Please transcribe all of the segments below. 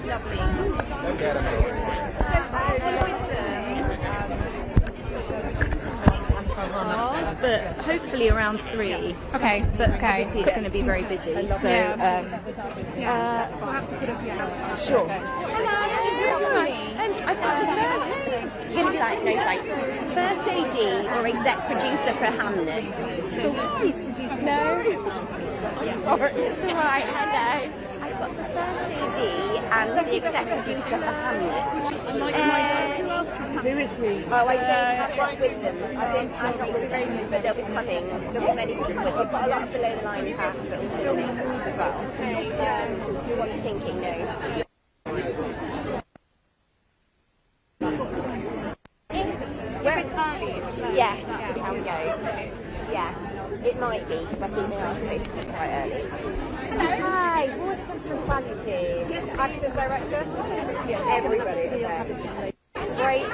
Lovely. But hopefully around 3. Okay. But obviously it's going to be very busy. So sure. You're going to be like, no thanks. First AD or exec producer for Hamlet? No. Sorry. Right, hello. I've got the first AD and the exec producer for Hamlet. Who is he? Oh, I don't have one with them. I'm not with them, but they'll be coming. There'll be many people. We've got a lot of below the line cast that will filming as well. What are you thinking? No. If it's early, it's early. Yeah, that's how it goes. Yeah, it might be, because I think they are supposed to be quite early. Hi, what's Central Quality? Yes, actors, director? Yeah, everybody. Okay. Great.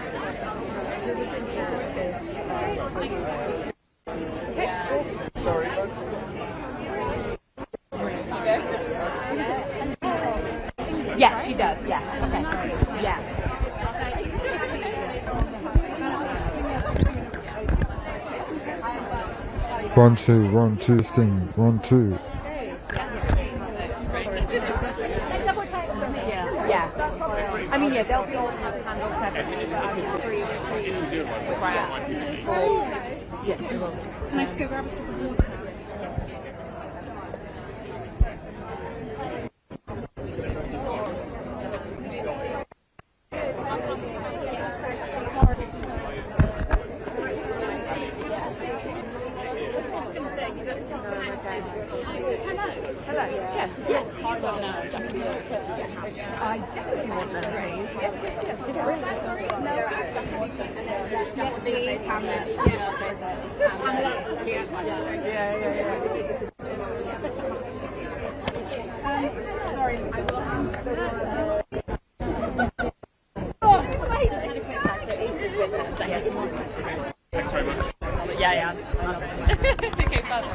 Sorry. Yes, she does, yeah. Okay. Yeah. One, two, sting, 1, 2. Yeah. I mean, yeah, they'll be all handled separately, but I'm free. Yeah. Can I just go grab a sip of water? Hello. Yes. Yes. I definitely want them raised. Yes. Yes, please. Hamlet. Sorry, I will Thanks very much. Yeah. Okay, perfect.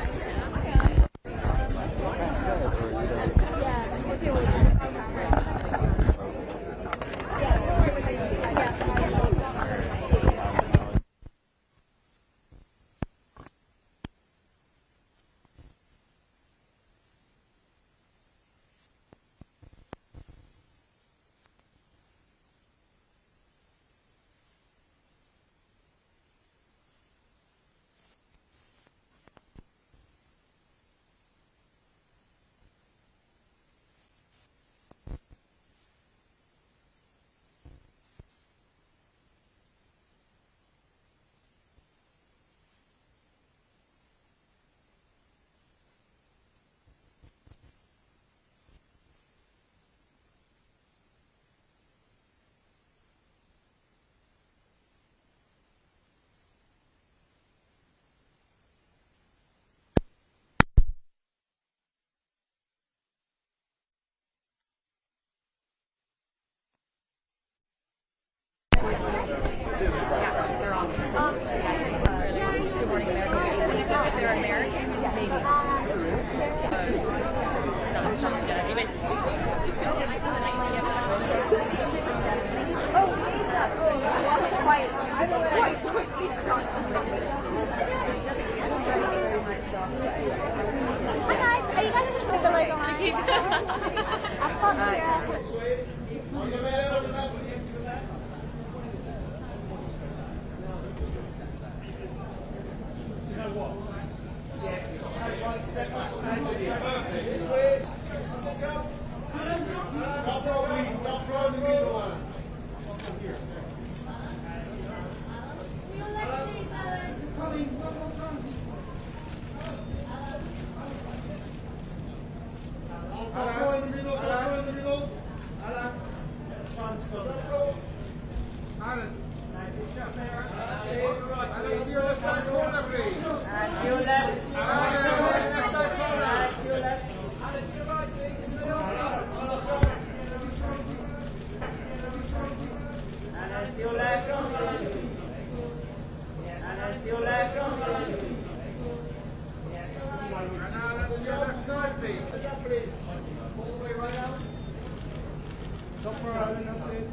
Top row, Alan, that's it.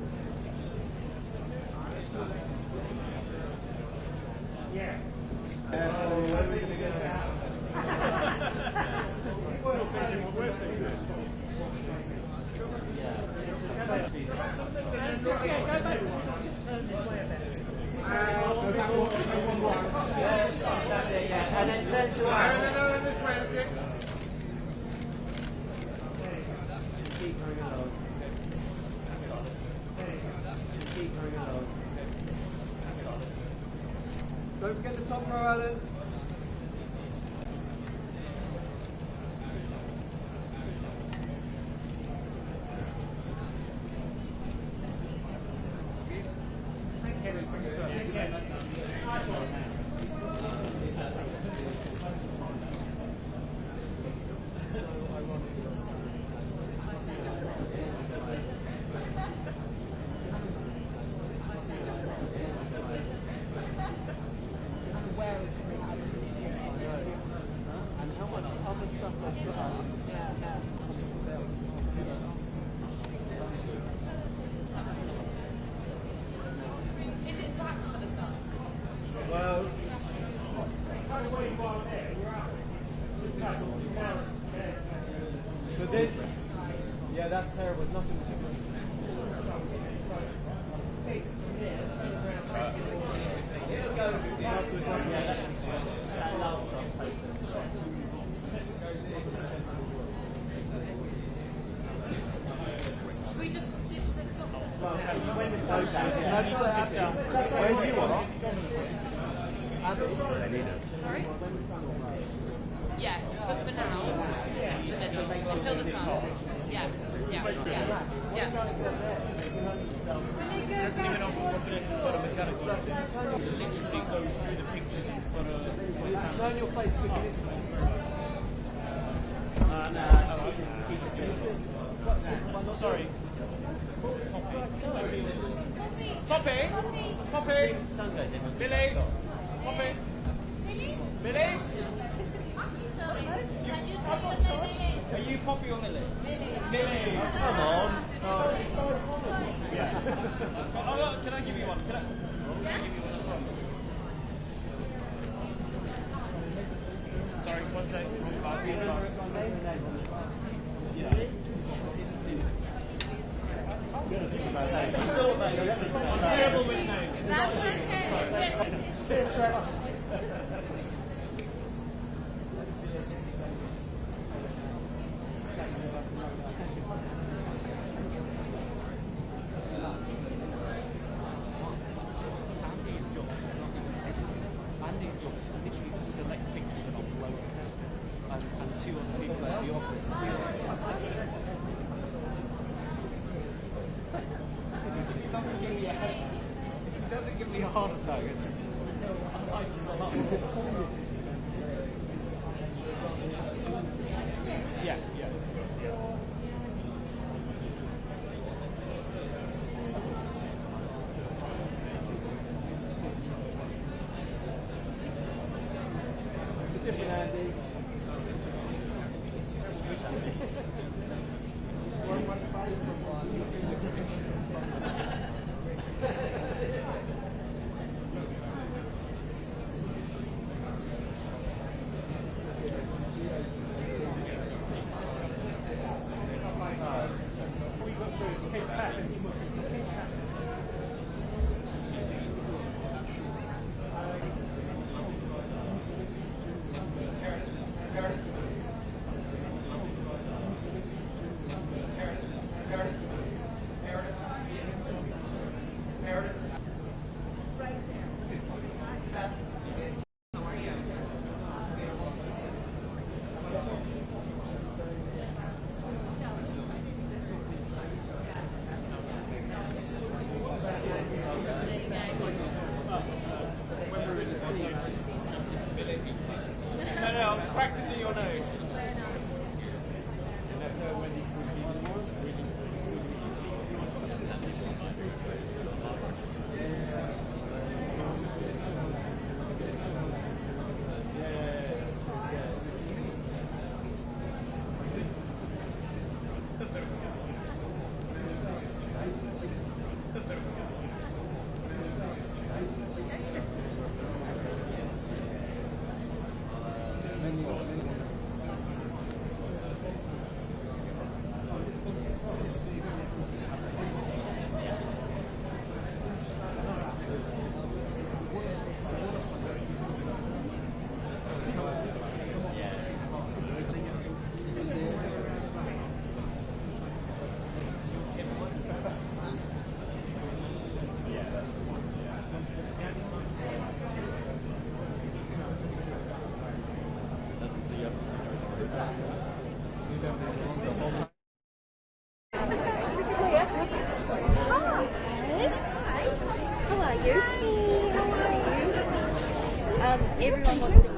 Yeah. Where are we going to go now? And then turn to the no, this way, that's it. Keep going along. Keep going along. Don't forget the top row, Alan. But then, yeah, that's terrible. It's nothing. Should we just ditch this stuff? When the sun's out, where you are? Sorry? Yes, but for now, just stick to the middle until the sun. Yeah. Doesn't even offer confidence in front of mechanical. Literally go through the pictures in front of. Turn your face to this way. Sorry. Poppy! Poppy! Billy! Poppy! Billy! Are you Poppy or Millie? Millie! Oh, come on. Yeah. Oh, look, can I give you one? Can I give you one as well? Sorry, one sec. I'm terrible with names. That's okay. Cheers, Trevor. Andy's got literally to select pictures and upload them. And two other people at the office. It doesn't give me a heart attack. It's just, yeah. Different Andy. How are you? Nice to see you. Everyone wants to.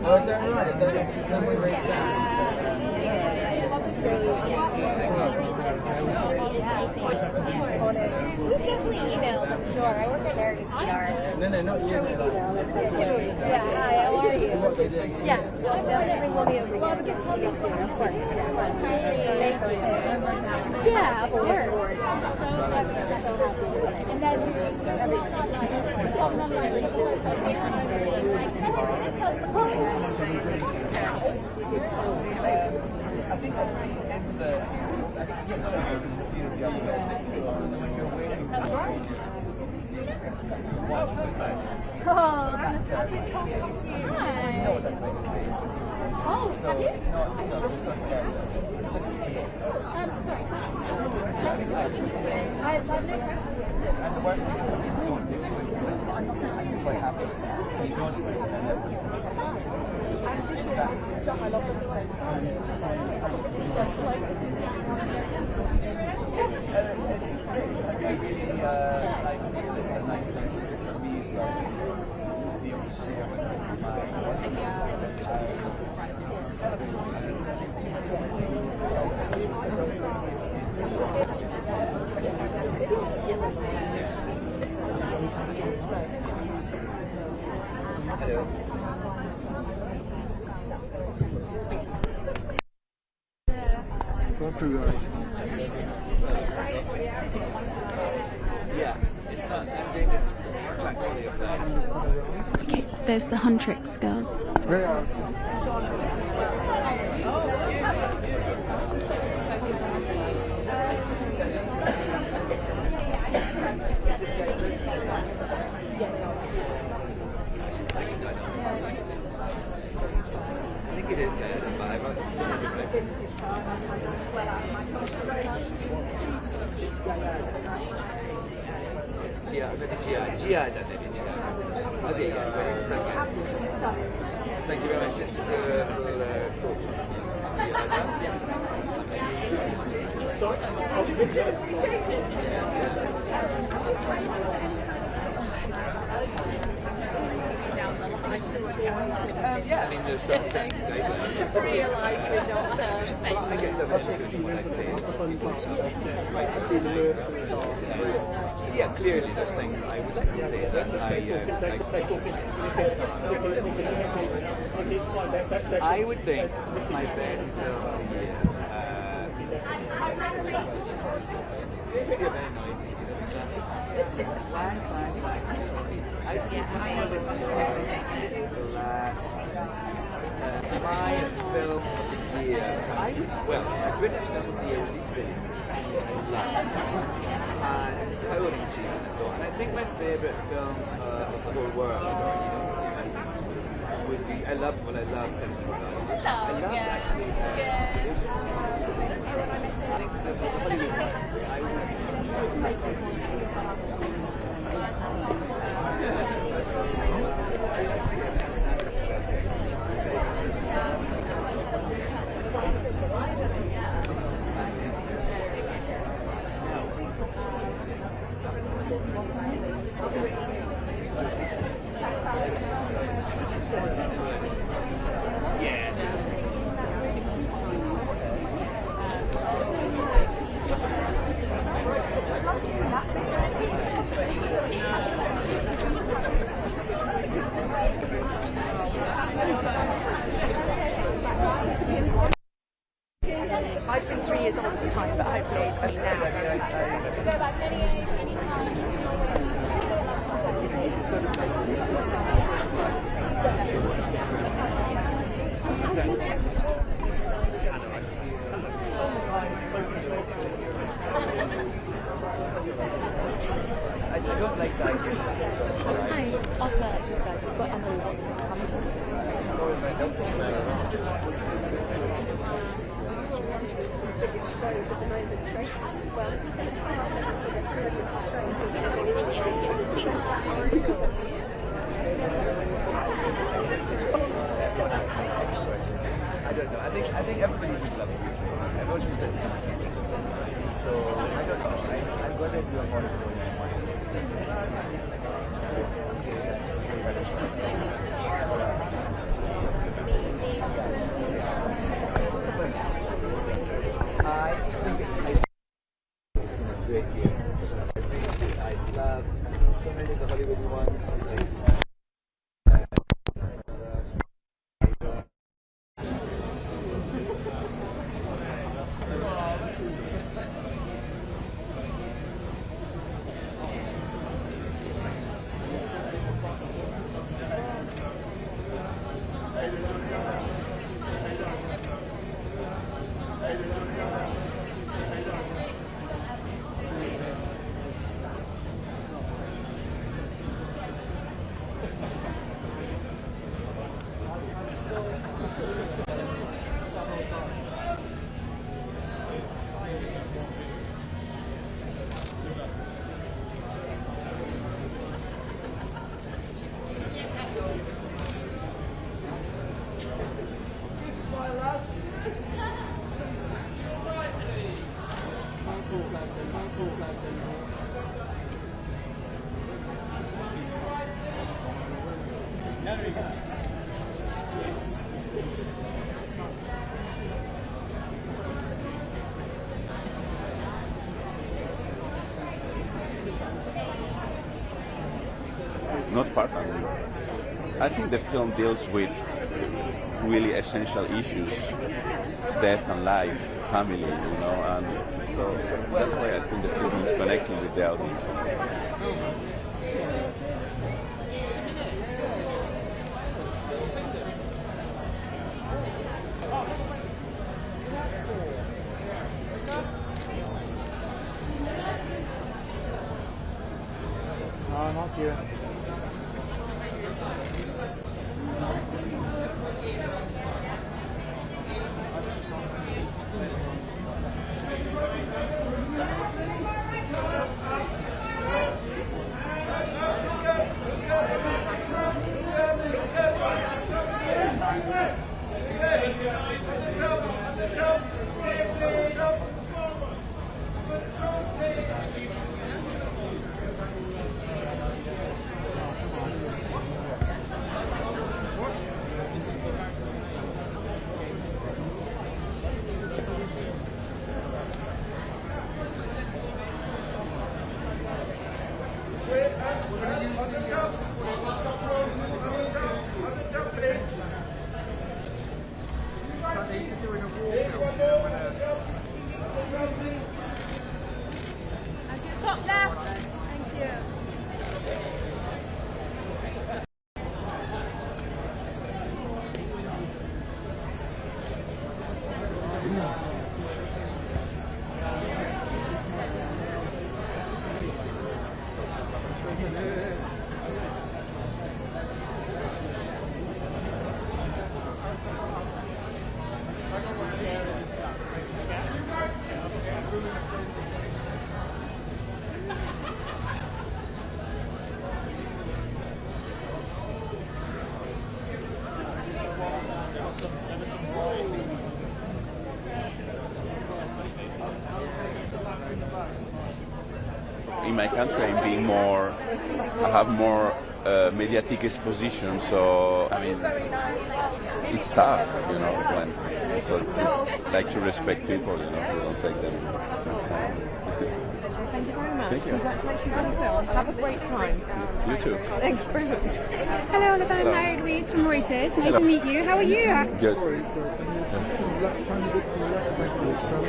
Oh, is that right? Is that somewhere right down? Definitely email, I'm sure. I work at American PR. No, not you. Yeah, hi, how are you? What they do? Yeah, definitely will be over here. Well, we can tell you soon, of course. Yeah, of course. And then I think I've seen in the. I think you get started with the computer the other way, so when you're waiting to. Oh, So it's not, it's not it's just a skill. sorry. And the worst thing is when people don't do it, I'm quite happy. When you don't do it, and I really like it's a nice thing for me as well to be able to share with my Yeah, it's not. I'm doing this factory of that. Okay, there's the Huntrix girls. It's very awesome. I think it is kind of a vibe. Okay, yeah, wait a second. Thank you very much. This is a little yeah, I mean, there's some set guidelines. I get the message when I say it. Yeah, clearly there's things I would like to say that I would think my best film of the year. It's very noisy. I think my film of the year, well, the British film of the year was equally and Howling Cheese and so on. And I think my favourite film of the whole world would be, I love Telling People About It. I love actually I think the Hollywood ones, I would I've been 3 years old at the time, but hopefully it's me now. don't like the idea. Hi, Otter, you've got Emily Watson coming. I don't know. I think everybody would love it. Everyone is it. So I don't know. I'm going to do a horror story. I think it's been a great year. I loved so many of the Hollywood ones. Like, not far from it. I think the film deals with really essential issues, death and life, family, you know, and so that's why I think the film is connecting with the audience. no, not here. Top left. Thank you. In my country, I'm being more, I have more mediatic exposition, so I mean, it's tough, you know, when, so like to respect people, you know, who don't take them first time. Thank you very much. Thank you. Congratulations on the film. Have a great time. You too. Thanks very much. Hello, Oliver. I'm Mary Louise from Reuters. Nice to meet you. How are you? Good.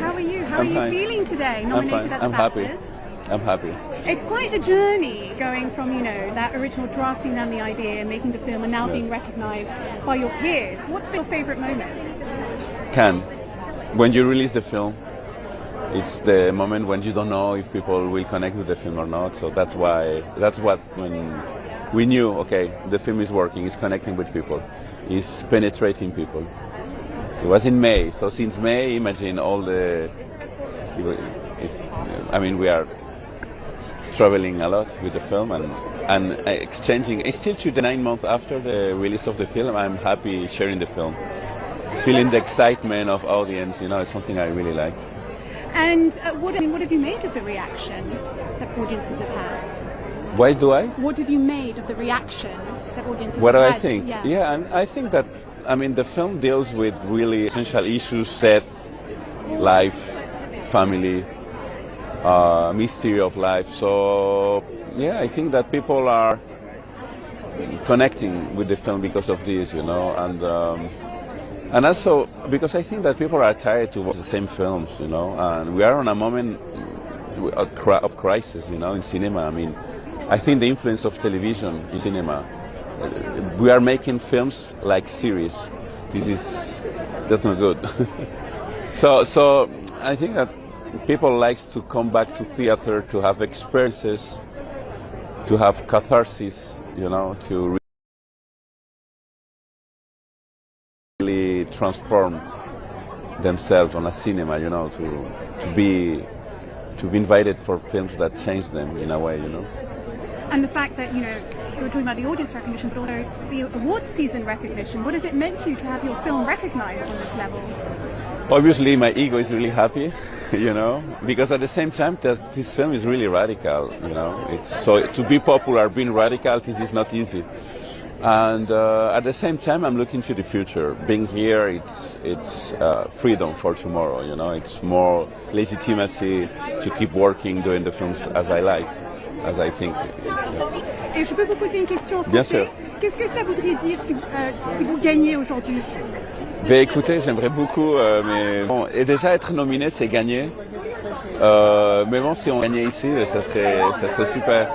How are you? How I'm are you fine. feeling today? I'm Nominated fine. at the I'm happy. BAFTAs. I'm happy. It's quite the journey going from, you know, that original drafting down the idea and making the film and now being recognised by your peers. What's been your favourite moment? Can, when you release the film, it's the moment when you don't know if people will connect with the film or not. So that's what when we knew, okay, the film is working, it's connecting with people, it's penetrating people. It was in May, so since May, imagine all the. I mean, we are traveling a lot with the film and exchanging. It's still today, 9 months after the release of the film, I'm happy sharing the film, feeling the excitement of audience. You know, it's something I really like. And what have you made of the reaction that audiences have had? Why do I? What have you made of the reaction that audiences What do have I had? think? Yeah, and I think that, I mean, the film deals with really essential issues: death, life, family, mystery of life. So, yeah, I think that people are connecting with the film because of this, you know, and also because I think that people are tired to watch the same films, you know, and we are on a moment of crisis, you know, in cinema. I mean, I think the influence of television in cinema, we are making films like series. That's not good. So I think that people likes to come back to theater, to have experiences, to have catharsis, you know, to really transform themselves on a cinema, you know, to be invited for films that change them in a way, you know. and the fact that, you know, you were talking about the audience recognition, but also the awards season recognition. What has it meant to you to have your film recognized on this level? Obviously, my ego is really happy, you know, because at the same time, this film is really radical, you know. So to be popular, being radical, this is not easy. And at the same time, I'm looking to the future. Being here, it's freedom for tomorrow, you know. It's more legitimacy to keep working, doing the films as I like, as I think. Et je peux vous poser une question en français? Bien sûr. Qu'est-ce que ça voudrait dire si vous gagnez aujourd'hui? Ben écoutez, j'aimerais beaucoup, mais bon, et déjà être nominé, c'est gagner. Mais bon, si on gagnait ici, ça serait super.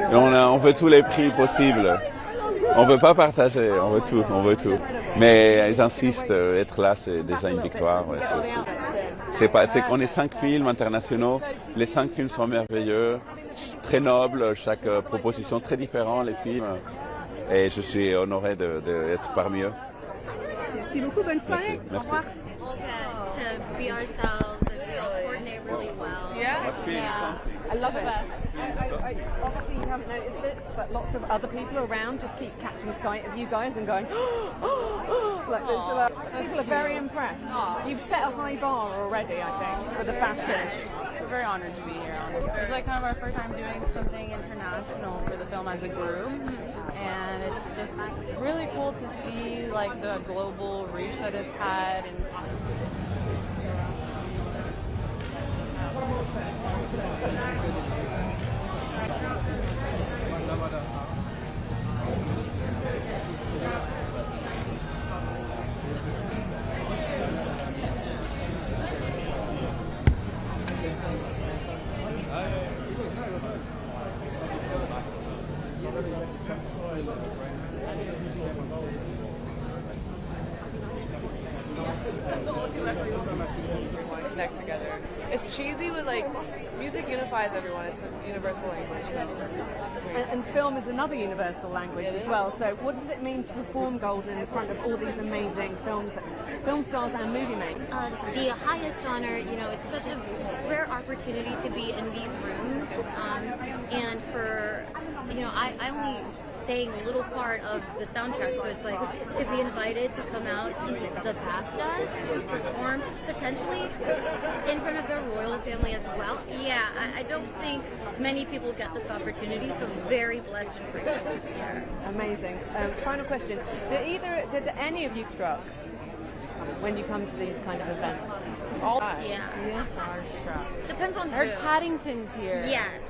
Et on veut tous les prix possibles. On veut pas partager, on veut tout. Mais j'insiste, être là, c'est déjà une victoire. Ouais, on est 5 films internationaux. Les 5 films sont merveilleux, très nobles, chaque proposition très différente, les films. Et je suis honoré d'être parmi eux. Merci beaucoup, bonne soirée. Merci. To be ourselves and we all coordinate really well. Yeah? I love it. I, obviously, you haven't noticed this, but lots of other people around just keep catching sight of you guys and going, like people are very impressed. You've set a high bar already, I think, for the fashion. We're very honored to be here. It's like kind of our first time doing something international for the film as a group, and it's just really cool to see like the global reach that it's had. And connect together. It's cheesy, but like music unifies everyone. It's a universal language. So And film is another universal language as well. So what does it mean to perform Golden in front of all these amazing film stars and movie makers? The highest honor, you know, it's such a rare opportunity to be in these rooms, and for, you know, I only sang a little part of the soundtrack, so it's like to be invited to come out to the BAFTAs to perform potentially in front of their royal family as well. Yeah, I don't think many people get this opportunity, so very blessed and grateful. Yeah. Amazing. Final question: Did any of you struck when you come to these kind of events? all time. Yeah. Depends on I heard who. Paddington's here. Yes.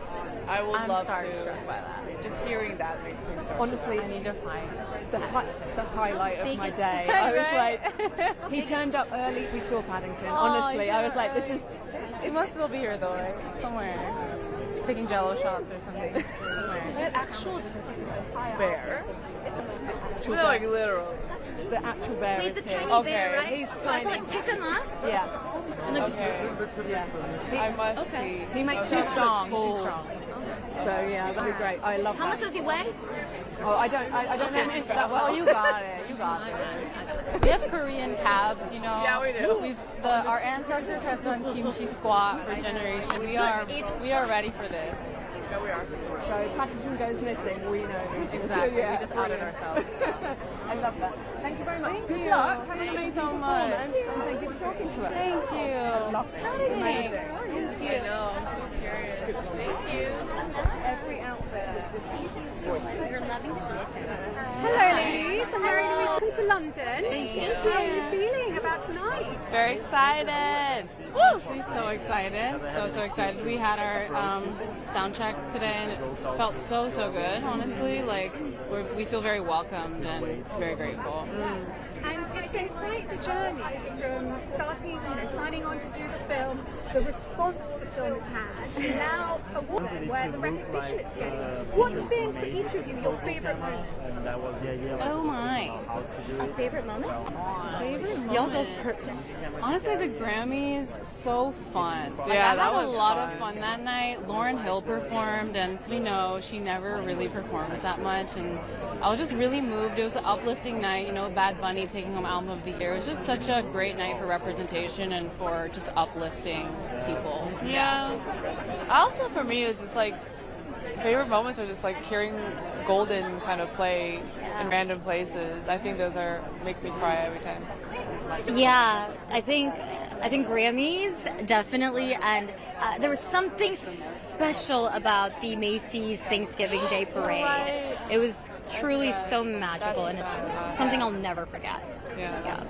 I would I'm love starstruck to. by that. Just hearing that makes me starstruck. Honestly, I need to find the highlight of my Biggest- day. I was Right? like, he turned up early. We saw Paddington. Oh, Honestly, yeah, I was like, this right. is. It must still be here though, right? Somewhere. Taking Jello shots or something. Somewhere. An actual bear? Like literal. the actual bear He's is a here. tiny bear, right? He's So I tiny. can like pick him up. Yeah. And then just Yeah. I must see. He makes She's us strong. look tall. She's strong. So yeah, that'd be great. I love how much that. does he weigh? Oh, I don't know him that well. Oh, you got it. You got it. We have Korean cabs, you know. Yeah, we do. Our ancestors have done kimchi squat for generations. We are ready for this. Yeah, we are. So packaging goes missing, we know. Exactly. Yeah, We just outed ourselves. I love that. Thank you very much. Thank Good you. luck. Have an Thank you amazing so much. performance. And thank you for talking to us. Thank you. Lovely. Thanks. Thank you. I know. Thank you. Every outfit was just You're loving theatre. Hello, ladies. I'm very welcome to London. Thank you. How are you feeling about tonight? Very excited. Woo! So excited. So excited. We had our sound check today and it just felt so good, honestly. Like, we feel very welcomed and very grateful. And it's been quite the journey from starting, signing on to do the film, the response the film has had, and now awards where the recognition it's getting. What's been for each of you your favourite moment? Oh my. A favourite moment? Favorite moment? Y'all go first. Honestly, the Grammys, so fun. Like, Yeah, I that had was a lot fun. of fun that night. Lauryn Hill performed, and we know she never really performs that much, and I was just really moved. It was an uplifting night, Bad Bunny taking home Album of the Year. It was just such a great night for representation and for just uplifting people. Yeah. Also, for me, it's just like favorite moments are just like hearing Golden kind of play in random places. I think those make me cry every time. Yeah, I think Grammys definitely, and there was something special about the Macy's Thanksgiving Day Parade. It was truly so magical, and it's something I'll never forget. Yeah. Yeah.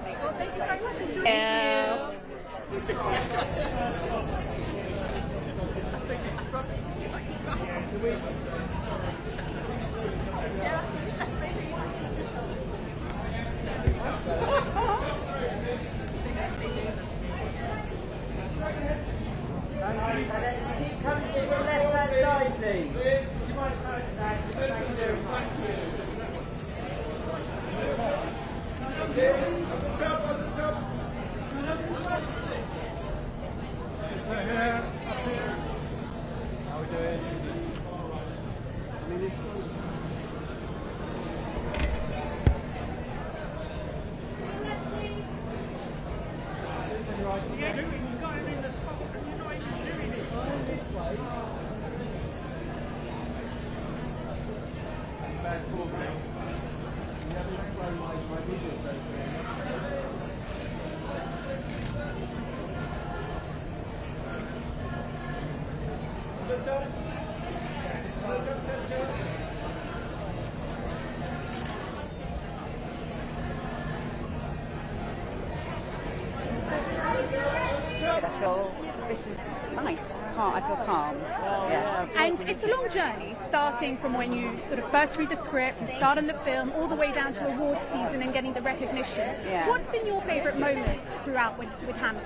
I feel this is nice. I feel calm. Yeah. And it's a long journey, starting from when you sort of first read the script, you start on the film, all the way down to awards season and getting the recognition. Yeah. What's been your favourite moment throughout with Hamlet?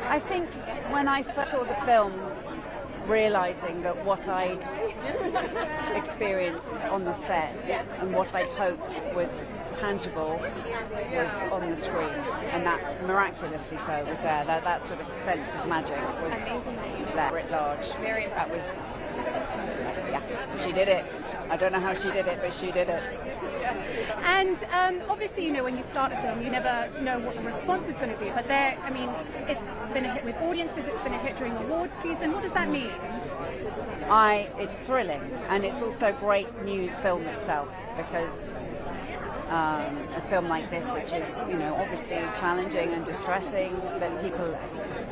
I think when I first saw the film, realising that what I'd experienced on the set and what I'd hoped was tangible was on the screen, and that miraculously so was there. That sort of sense of magic was there writ large. That was, she did it. I don't know how she did it, but she did it. And obviously, when you start a film, you never know what the response is going to be. But it's been a hit with audiences. It's been a hit during awards season. What does that mean? It's thrilling, and it's also great news film itself, because a film like this, which is obviously challenging and distressing, but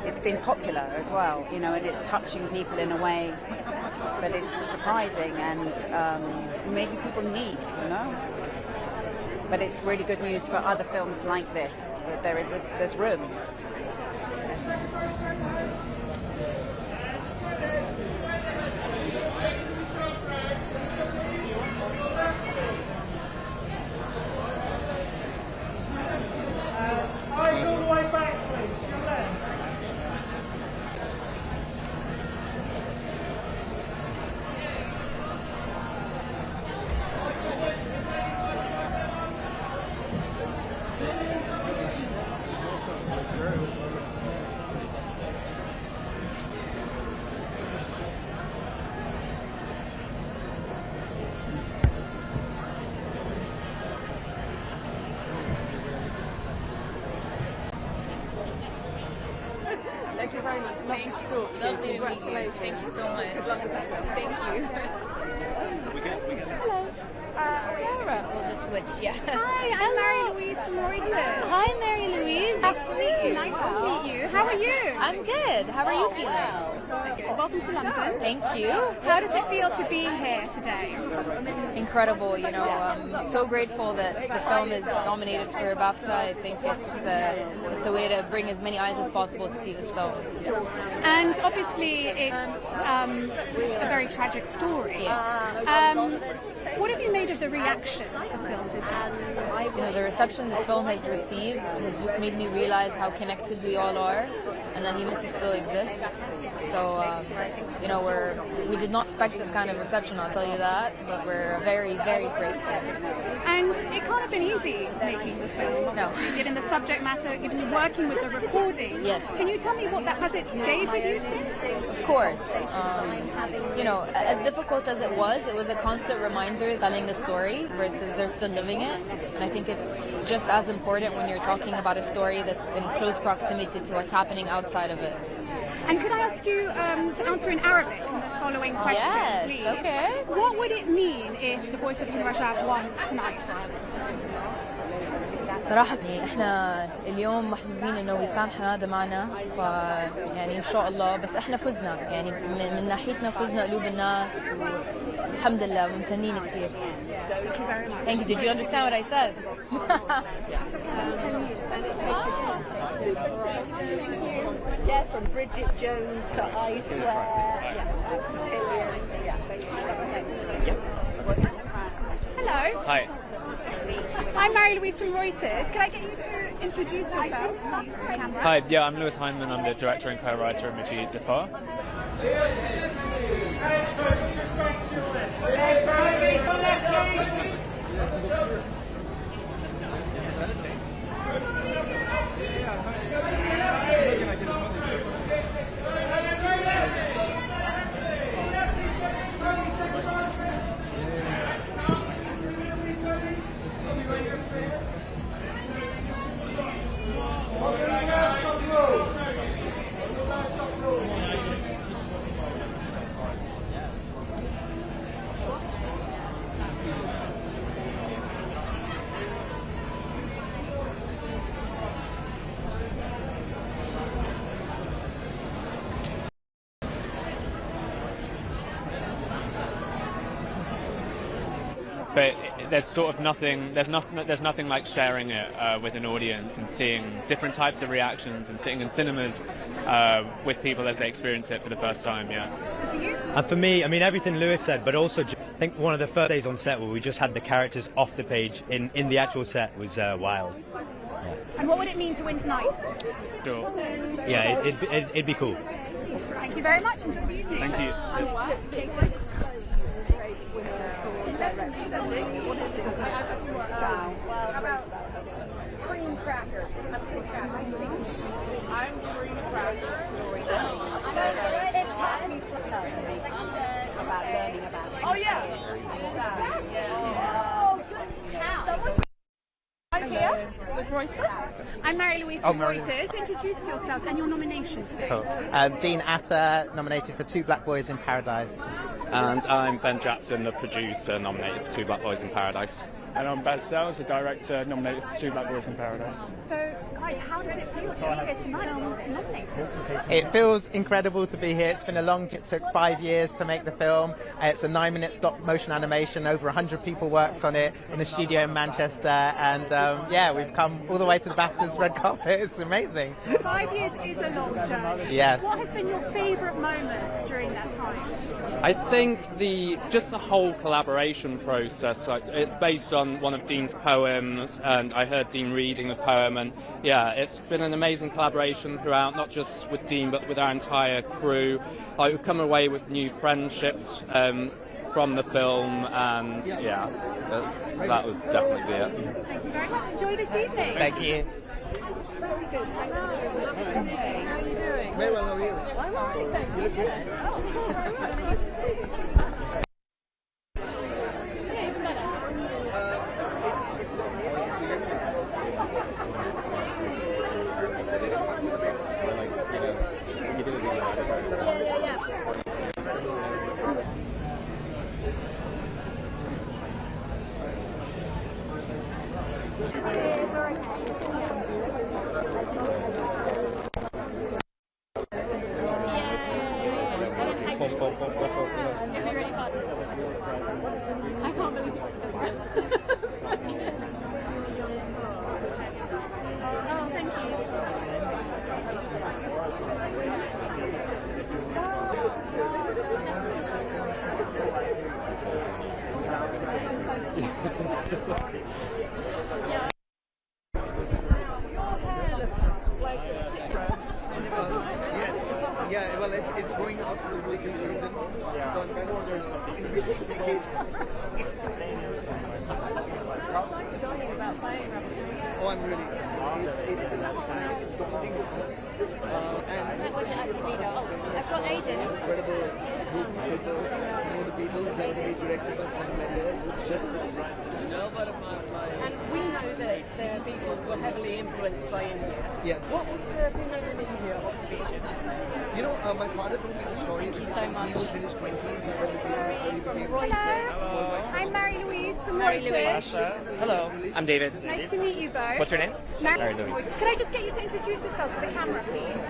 it's been popular as well, and it's touching people in a way that is surprising and maybe people need, But it's really good news for other films like this, that there's room. Eyes all the way back, please. To your left. Thank you. Lovely to meet you. Thank you so much. Thank you. Hello. Sarah. We'll just switch, yeah. Hi, I'm Mary Louise from Reuters. Hi, Mary Louise. Nice to meet you. Nice to meet you. How are you? I'm good. How are you feeling? Good. Welcome to London. Thank you. How does it feel to be here today? Incredible, you know. I'm so grateful that the film is nominated for BAFTA. I think it's a way to bring as many eyes as possible to see this film. And obviously, it's a very tragic story. What have you made of the reaction the film has had? You know, the reception this film has received has just made me realize how connected we all are, and that humanity still exists. So, you know, we did not expect this kind of reception, I'll tell you that, but we're very, very grateful. And it can't have been easy making the film. No. Given the subject matter, given working with the recording. Yes. Can you tell me what that has it stayed with you since? Of course. You know, as difficult as it was a constant reminder telling the story versus they're still living it. And I think it's just as important when you're talking about a story that's in close proximity to what's happening outside of it. And could I ask you to answer in Arabic the following question, yes, please? okay. What would it mean if the Voice of Human Rajab won tonight? صراحة احنا اليوم محظوظين انه وسام حمادة معنا يعني ان شاء الله بس احنا فزنا يعني من ناحيتنا فزنا قلوب الناس والحمد لله ممتنين كثير. Thank you. Did you understand what I said? Yeah, from Bridget Jones to I Swear. Hello. Hi. I'm Mary Louise from Reuters. Can I get you to introduce yourself, please? Hi, yeah, I'm Lewis Heinemann. I'm the director and co-writer of Majid Zafar. But there's sort of nothing. There's nothing like sharing it with an audience and seeing different types of reactions and sitting in cinemas with people as they experience it for the first time. Yeah. And for me, I mean everything Lewis said, but also I think one of the first days on set where we just had the characters off the page in the actual set was wild. Yeah. And what would it mean to win tonight? Sure. Yeah, it'd be cool. Thank you very much. Enjoy the evening. Thank you. What is it about cream crackers? I'm cream crackers storytelling. About learning about it. Oh yeah. I'm here with Reuters. I'm Mary Louise from Reuters. Introduce yourself and your nomination today. Cool. Dean Atta, nominated for Two Black Boys in Paradise. And I'm Ben Jackson, the producer, nominated for Two Black Boys in Paradise. And I'm Baz Sells, the director, nominated for Two Black Boys in Paradise. So, guys, how does it feel to be here tonight nominated? It feels incredible to be here. It's been it took 5 years to make the film. It's a 9-minute stop motion animation. Over 100 people worked on it in a studio in Manchester. And yeah, we've come all the way to the BAFTA's red carpet. It's amazing. 5 years is a long journey. Yes. What has been your favourite moment during that time? I think just the whole collaboration process, like, it's based on one of Dean's poems, and I heard Dean reading the poem, and yeah, it's been an amazing collaboration throughout, not just with Dean but with our entire crew. Like, we've come away with new friendships from the film, and yeah, that would definitely be it. Thank you very much. Enjoy this evening. Thank you. Very good. Hey, how are you doing? Very well, how are you? I'm all right, thank you. Nice to see you. Yeah, even better. You did a video. I can't believe it. Oh, thank you. Yeah, well, it's going up to the weekend season, so I'm kind of inviting the kids. Oh, I'm really excited. It's daunting, of course. And I've got Aiden. Incredible group of people, the people that will be directed by Sam Mendes. It's just, And we know that the Beatles were heavily influenced by India. Yeah. What was the feeling in India of the Beatles? You know, my father told me the story. Thank you so much. He was in his 20s when the Beatles became I'm Mary-Louise from Reuters. Hello, I'm David. Nice to meet you both. What's your name? Mary-Louise. Could I just get you to introduce yourself to the camera, please?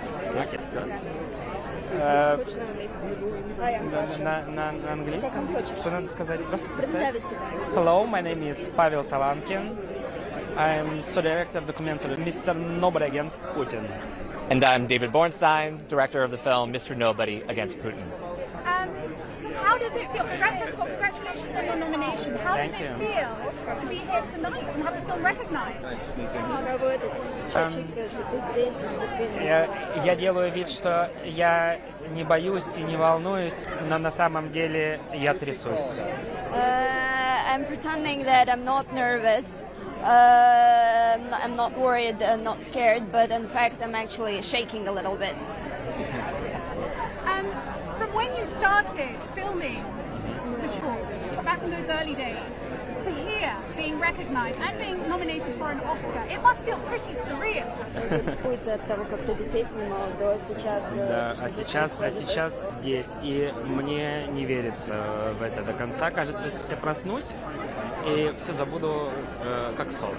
На английском? Что надо сказать? Просто представить. Hello, my name is Pavel Talankin. I'm co-director of the documentary Mr. Nobody Against Putin. And I'm David Bornstein, director of the film Mr. Nobody Against Putin. How does it feel? First of all, congratulations on your nomination. How does it feel to be here tonight and have the film recognized? Я делаю вид, что я не боюсь и не волнуюсь, но на самом деле я трясусь. I'm pretending that I'm not nervous. I'm not worried, not scared, but in fact I'm actually shaking a little bit. From when you started filming the tour, back in those early days, to here being recognized and being nominated for an Oscar, it must feel pretty surreal. Да, а сейчас здесь, и мне не верится в это до конца. Кажется, если я проснусь и все забуду как сон.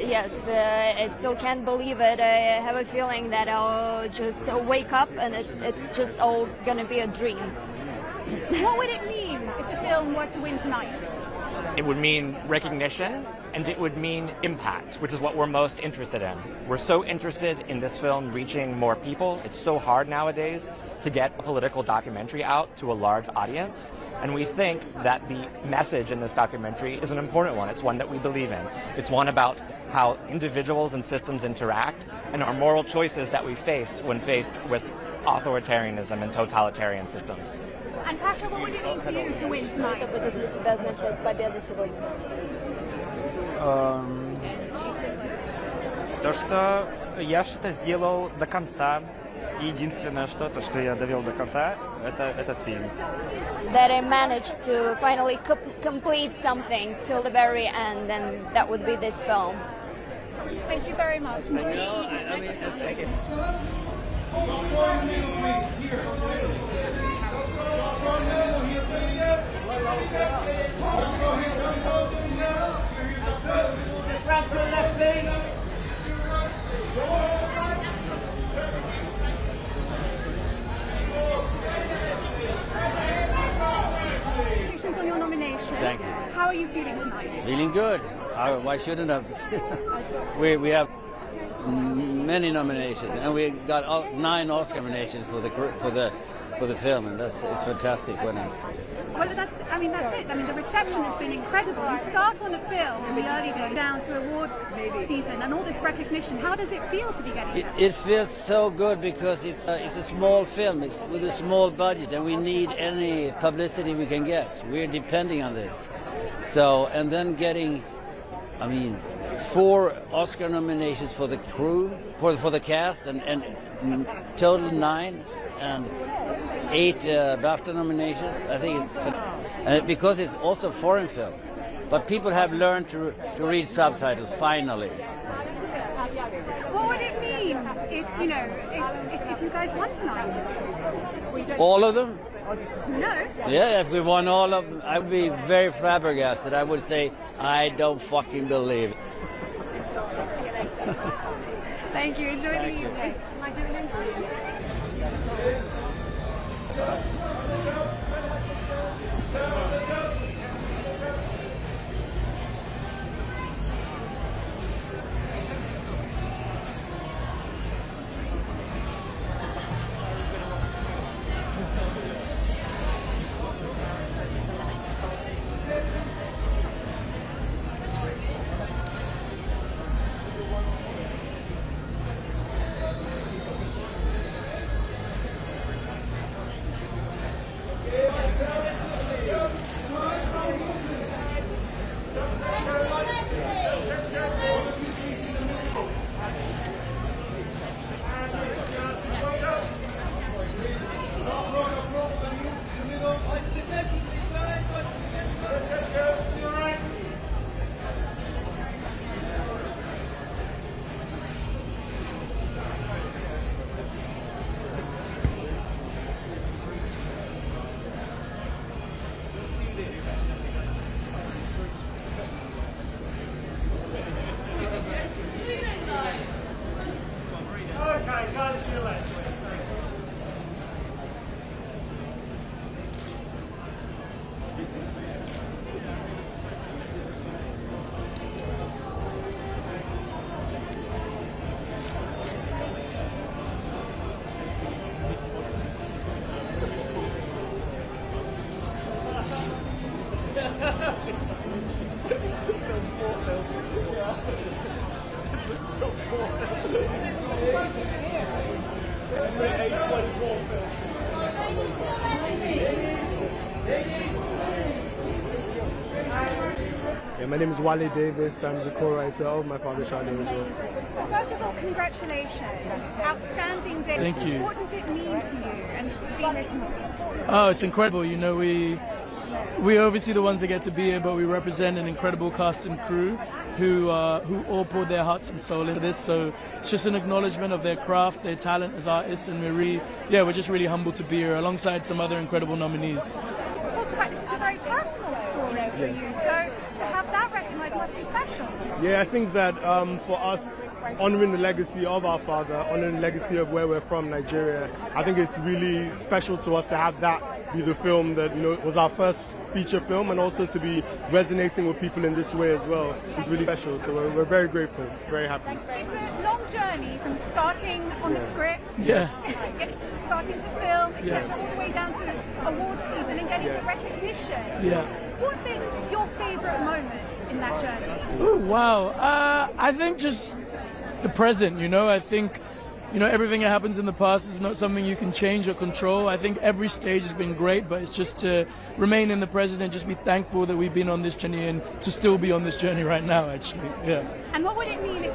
Yes, I still can't believe it. I have a feeling that I'll just wake up and it's just all gonna be a dream. What would it mean if the film were to win tonight? It would mean recognition, and it would mean impact, which is what we're most interested in. We're so interested in this film reaching more people. It's so hard nowadays to get a political documentary out to a large audience, and we think that the message in this documentary is an important one. It's one that we believe in. It's one about how individuals and systems interact and our moral choices that we face when faced with authoritarianism and totalitarian systems. And Pasha, what would it mean to you to win tonight? То, что я что-то сделал до конца. Единственное что-то, что я довел до конца, это этот фильм. That I managed to finally complete something till the very end, and that would be this film. Thank you very much. Enjoy the evening. Thank you. Round to the left, please. Congratulations on your nomination. Thank you. How are you feeling tonight? Feeling good. Why shouldn't I? We have many nominations, and we got 9 Oscar nominations for the film, and it's fantastic winning. Well, that's it. I mean, the reception has been incredible. You start on a film in the early days down to awards season and all this recognition. How does it feel to be getting that? It feels so good because it's a small film. It's with a small budget, and we need any publicity we can get. We're depending on this. So, and then getting, 4 Oscar nominations for the crew, for the cast, and total 9, and 8 BAFTA nominations. I think it's because it's also a foreign film, but people have learned to read subtitles finally. What would it mean if you guys won tonight? All of them? No. Yeah, if we won all of them, I would be very flabbergasted. I would say, I don't fucking believe it. Thank you. Enjoy the evening. You. Can I do an interview? Yeah, my name is Wale Davis. I'm the co-writer of My Father Shadow as well. First of all, congratulations. Outstanding day. Thank you. What does it mean to you and to be here tonight? Oh, it's incredible. You know, we're obviously the ones that get to be here, but we represent an incredible cast and crew who all poured their hearts and soul into this. So it's just an acknowledgement of their craft, their talent as artists, and we're just really humbled to be here alongside some other incredible nominees. Also, this is a very personal story for you, so to have that recognised must be special. Yeah, I think that for us, honouring the legacy of our father, honouring the legacy of where we're from, Nigeria, I think it's really special to us to have that be the film that, you know, was our first feature film, and also to be resonating with people in this way as well. It's really special, so we're very grateful, very happy. It's a long journey from starting on the script, starting to film, etc., all the way down to awards season and getting the recognition. What's been your favourite moments in that journey? Ooh, wow. I think just the present, you know. I think, you know, everything that happens in the past is not something you can change or control. I think every stage has been great, but it's just to remain in the present and just be thankful that we've been on this journey and to still be on this journey right now, actually. Yeah. And what would it mean if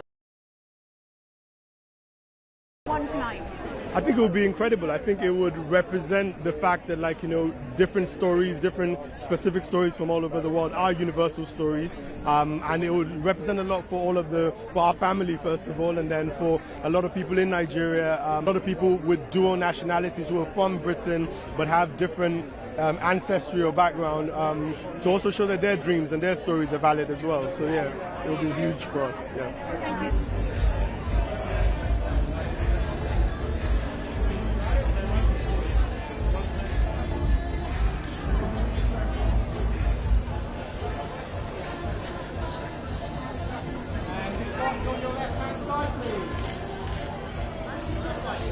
won tonight? I think it would be incredible. I think it would represent the fact that, like, you know, different stories, different specific stories from all over the world are universal stories, and it would represent a lot for for our family, first of all, and then for a lot of people in Nigeria, a lot of people with dual nationalities who are from Britain but have different ancestry or background, to also show that their dreams and their stories are valid as well. So yeah, it will be huge for us. Yeah. Thank you. On your left hand side, please.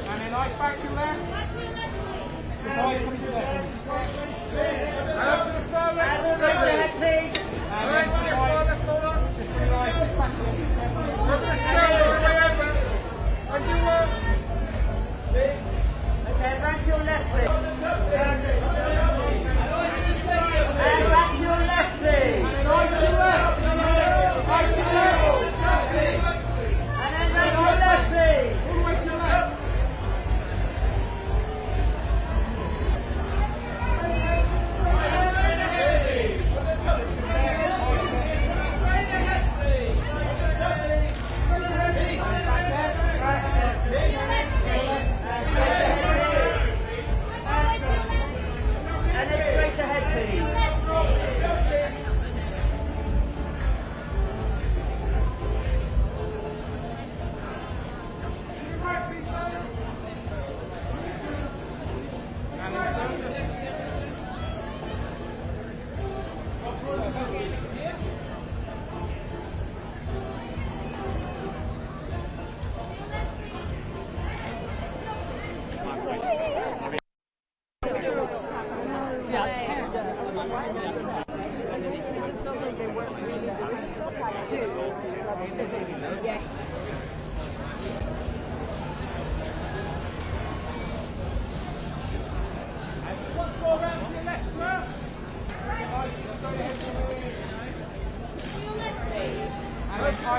And then eyes back to your left. His eyes coming to your left. And up to the far left corner. And then just bring your eyes just back to the left. Look at the scale all the way over. As you walk. Okay, back to your left, please. And back to your left, please. And then eyes to your left. Eyes to your left.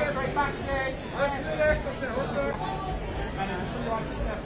Straight back again. And then just right to left.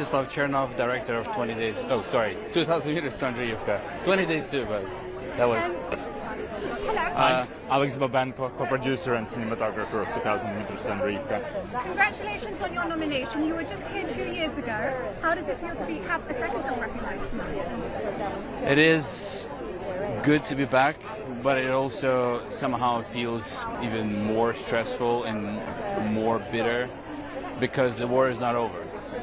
Mstislav Chernov, director of 20 Days. Oh, sorry, 2,000 meters to Andreyevka. 20 Days too, but that was. Alex Babenko, co-producer and cinematographer of 2,000 meters to Andreyevka. Congratulations on your nomination. You were just here 2 years ago. How does it feel to have the second film recognised tonight? It is good to be back, but it also somehow feels even more stressful and more bitter because the war is not over.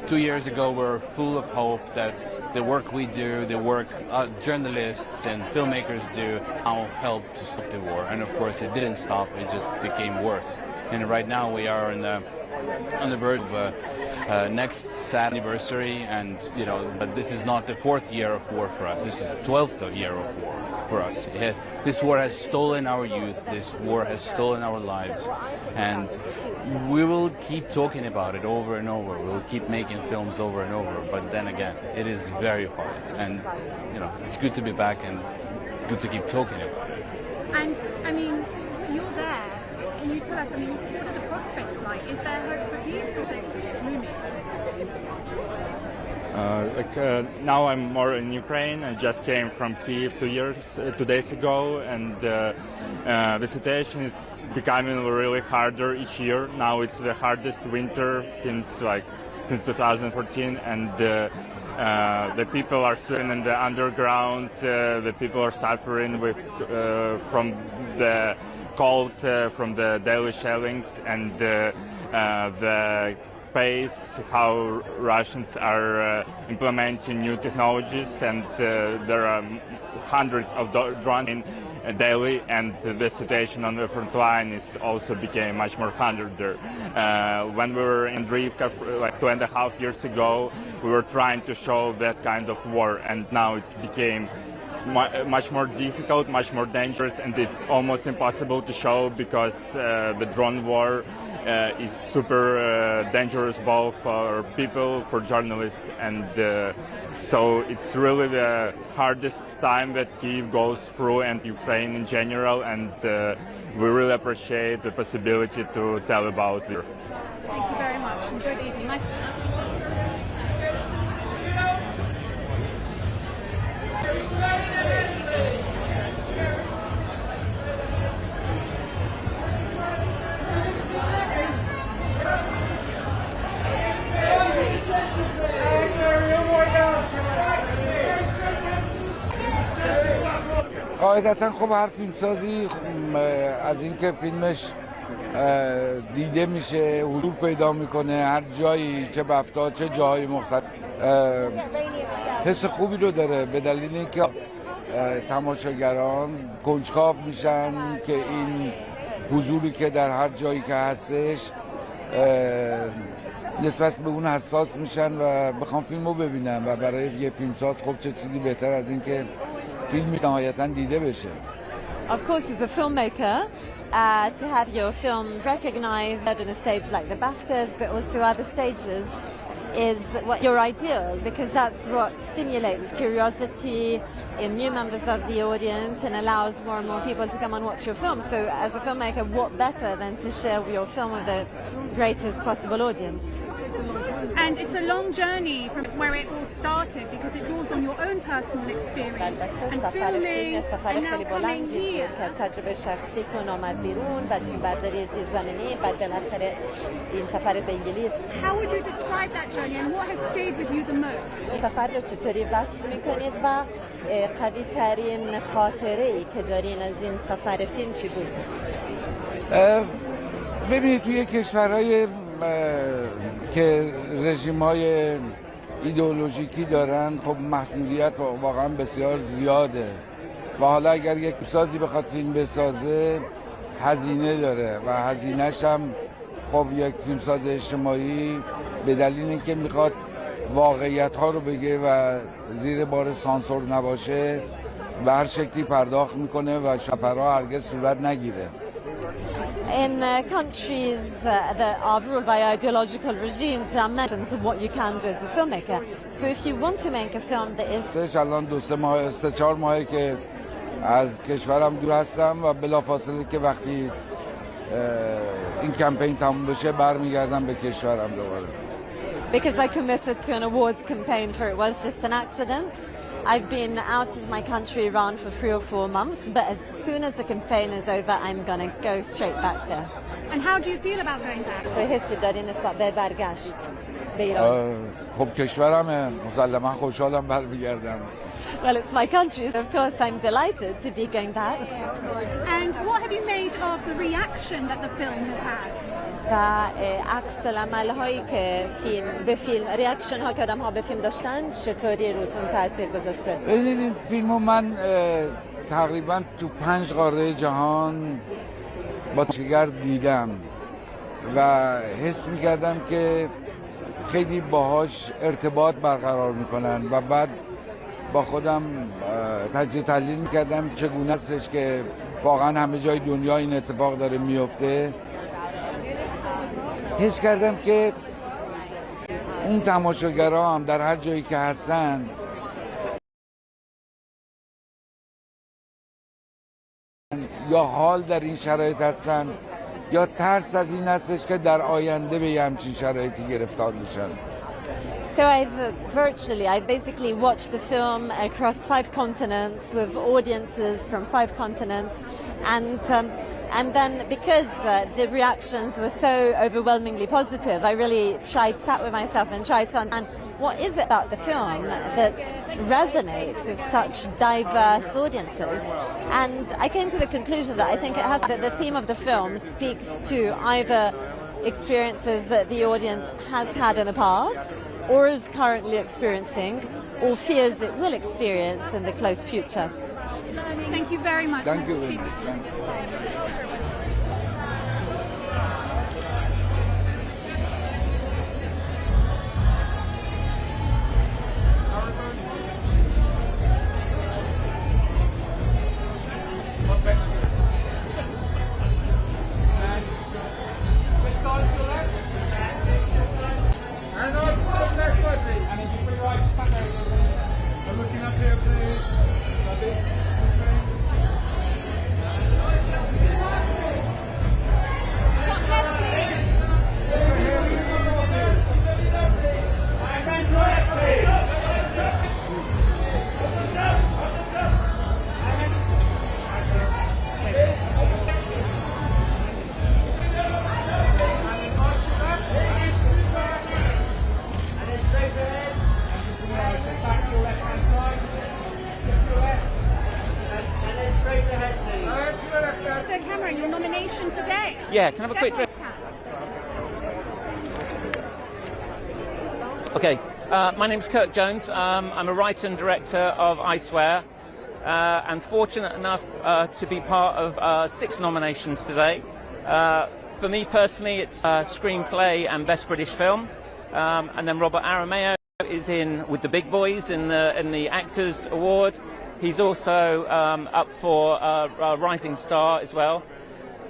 2 years ago, we were full of hope that the work we do, the work journalists and filmmakers do, now help to stop the war. And of course, it didn't stop; it just became worse. And right now, we are on the verge of next sad anniversary, and but this is not the 4th year of war for us. This is the 12th year of war for us. This war has stolen our youth. This war has stolen our lives, and we will keep talking about it over and over. We'll keep making films over and over. But then again, it is very hard, and it's good to be back and good to keep talking about it. And I mean, you're there. Can you tell us? I mean, what are the prospects like? Is there hope for peace? Is it gloomy? Now I'm more in Ukraine. I just came from Kiev 2 days ago, and the situation is becoming really harder each year. Now it's the hardest winter since 2014, and the people are sitting in the underground. The people are suffering from the cold, from the daily shellings, and the pace how Russians are implementing new technologies, and there are hundreds of drones daily, and the situation on the front line is also became much more harder. When we were in Andreyevka 2.5 years ago, we were trying to show that kind of war, and now it's became much more difficult, much more dangerous, and it's almost impossible to show because the drone war is super dangerous both for people, for journalists, and so it's really the hardest time that Kyiv goes through, and Ukraine in general, and we really appreciate the possibility to tell about it. Thank you very much. Enjoy the evening. Nice. قاعدتا خب هر فیلمسازی از اینکه فیلمش دیده میشه، حضور پیدا میکنه هر جایی، چه بفتا چه جاهای مختلف، حس خوبی رو داره به دلیل اینکه تماشاگران کنجکاو میشن که این حضوری که در هر جایی که هستش نسبت به اون حساس میشن و بخوام فیلمو ببینن، و برای یه فیلمساز خب چه چیزی بهتر از این که فیلمش نهایتاً دیده بشه. Of course, as a filmmaker, to have your film recognized on a stage like the BAFTAs, but also other stages, is what your ideal, because that's what stimulates curiosity in new members of the audience and allows more and more people to come and watch your film. So as a filmmaker, what better than to share your film with the greatest possible audience? And it's a long journey from where it all started because it draws on your own personal experience and filming and now coming here. تجربه شخصیتون آمد بیرون بعد فیلمبرداری زیر زمینی بعد بالاخره این سفر به انگلیس. How would you describe that journey and what has stayed with you the most? سفر رو چطوری وصف میکنید و قوی ترین خاطره ای که دارین از این سفر فیلم چی بود؟ ببینید توی کشورهای که رژیم‌های ایدئولوژیکی دارن خب محدودیت واقعا بسیار زیاده و حالا اگر یک سازی بخواد فیلم بسازه هزینه داره و هزینه‌ش هم خب یک فیلمساز اجتماعی به دلیل اینکه میخواد واقعیت‌ها رو بگه و زیر بار سانسور نباشه به هر شکلی پرداخت میکنه و سفرها هرگز صورت نگیره. In countries that are ruled by ideological regimes, there are measures of what you can do as a filmmaker. So if you want to make a film that is... الان 2-3 ماهه که از کشورم دور هستم و بلافاصله که وقتی این کمپین تموم بشه برمیگردم به کشورم دوباره. Because I committed to an awards campaign for It Was Just an Accident. I've been out of my country, Iran, for 3 or 4 months, but as soon as the campaign is over, I'm going to go straight back there. And how do you feel about going back? چه حسی داری نسبت به برگشت به ایران؟ خب کشورمه، مسلما خوشحالم برمیگردم. Well, it's my country, so of course I'm delighted to be going back. And what have you made of the reaction that the film has had? و عکس العمل هایی که ریاکشن ها که آدم ها به فیلم داشتن چطوری روتون تاثیر گذاشته؟ ببینید این فیلمو من تقریبا تو 5 قاره جهان با تشکر دیدم و حس میکردم که خیلی باهاش ارتباط برقرار میکنن و بعد با خودم تجزیه تحلیل میکردم چگونه استش که واقعا همه جای دنیا این اتفاق داره میفته. حس کردم که اون تماشاگرها هم در هر جایی که هستن یا حال در این شرایط هستن یا ترس از این هستش که در آینده به همچین شرایطی گرفتار بشن. So I've basically watched the film across 5 continents with audiences from 5 continents, and then because the reactions were so overwhelmingly positive, I really sat with myself and tried to understand what is it about the film that resonates with such diverse audiences. And I came to the conclusion that I think it has that the theme of the film speaks to either experiences that the audience has had in the past or is currently experiencing, or fears it will experience in the close future. Thank you very much. Thank you. Thank you. Your nomination today. Yeah, can I have a quick drink? Okay, my name's Kirk Jones. I'm a writer and director of I Swear, and fortunate enough to be part of 6 nominations today. For me personally, it's screenplay and best British film, and then Robert Arameo is in with the big boys in the Actors Award. He's also up for Rising Star as well,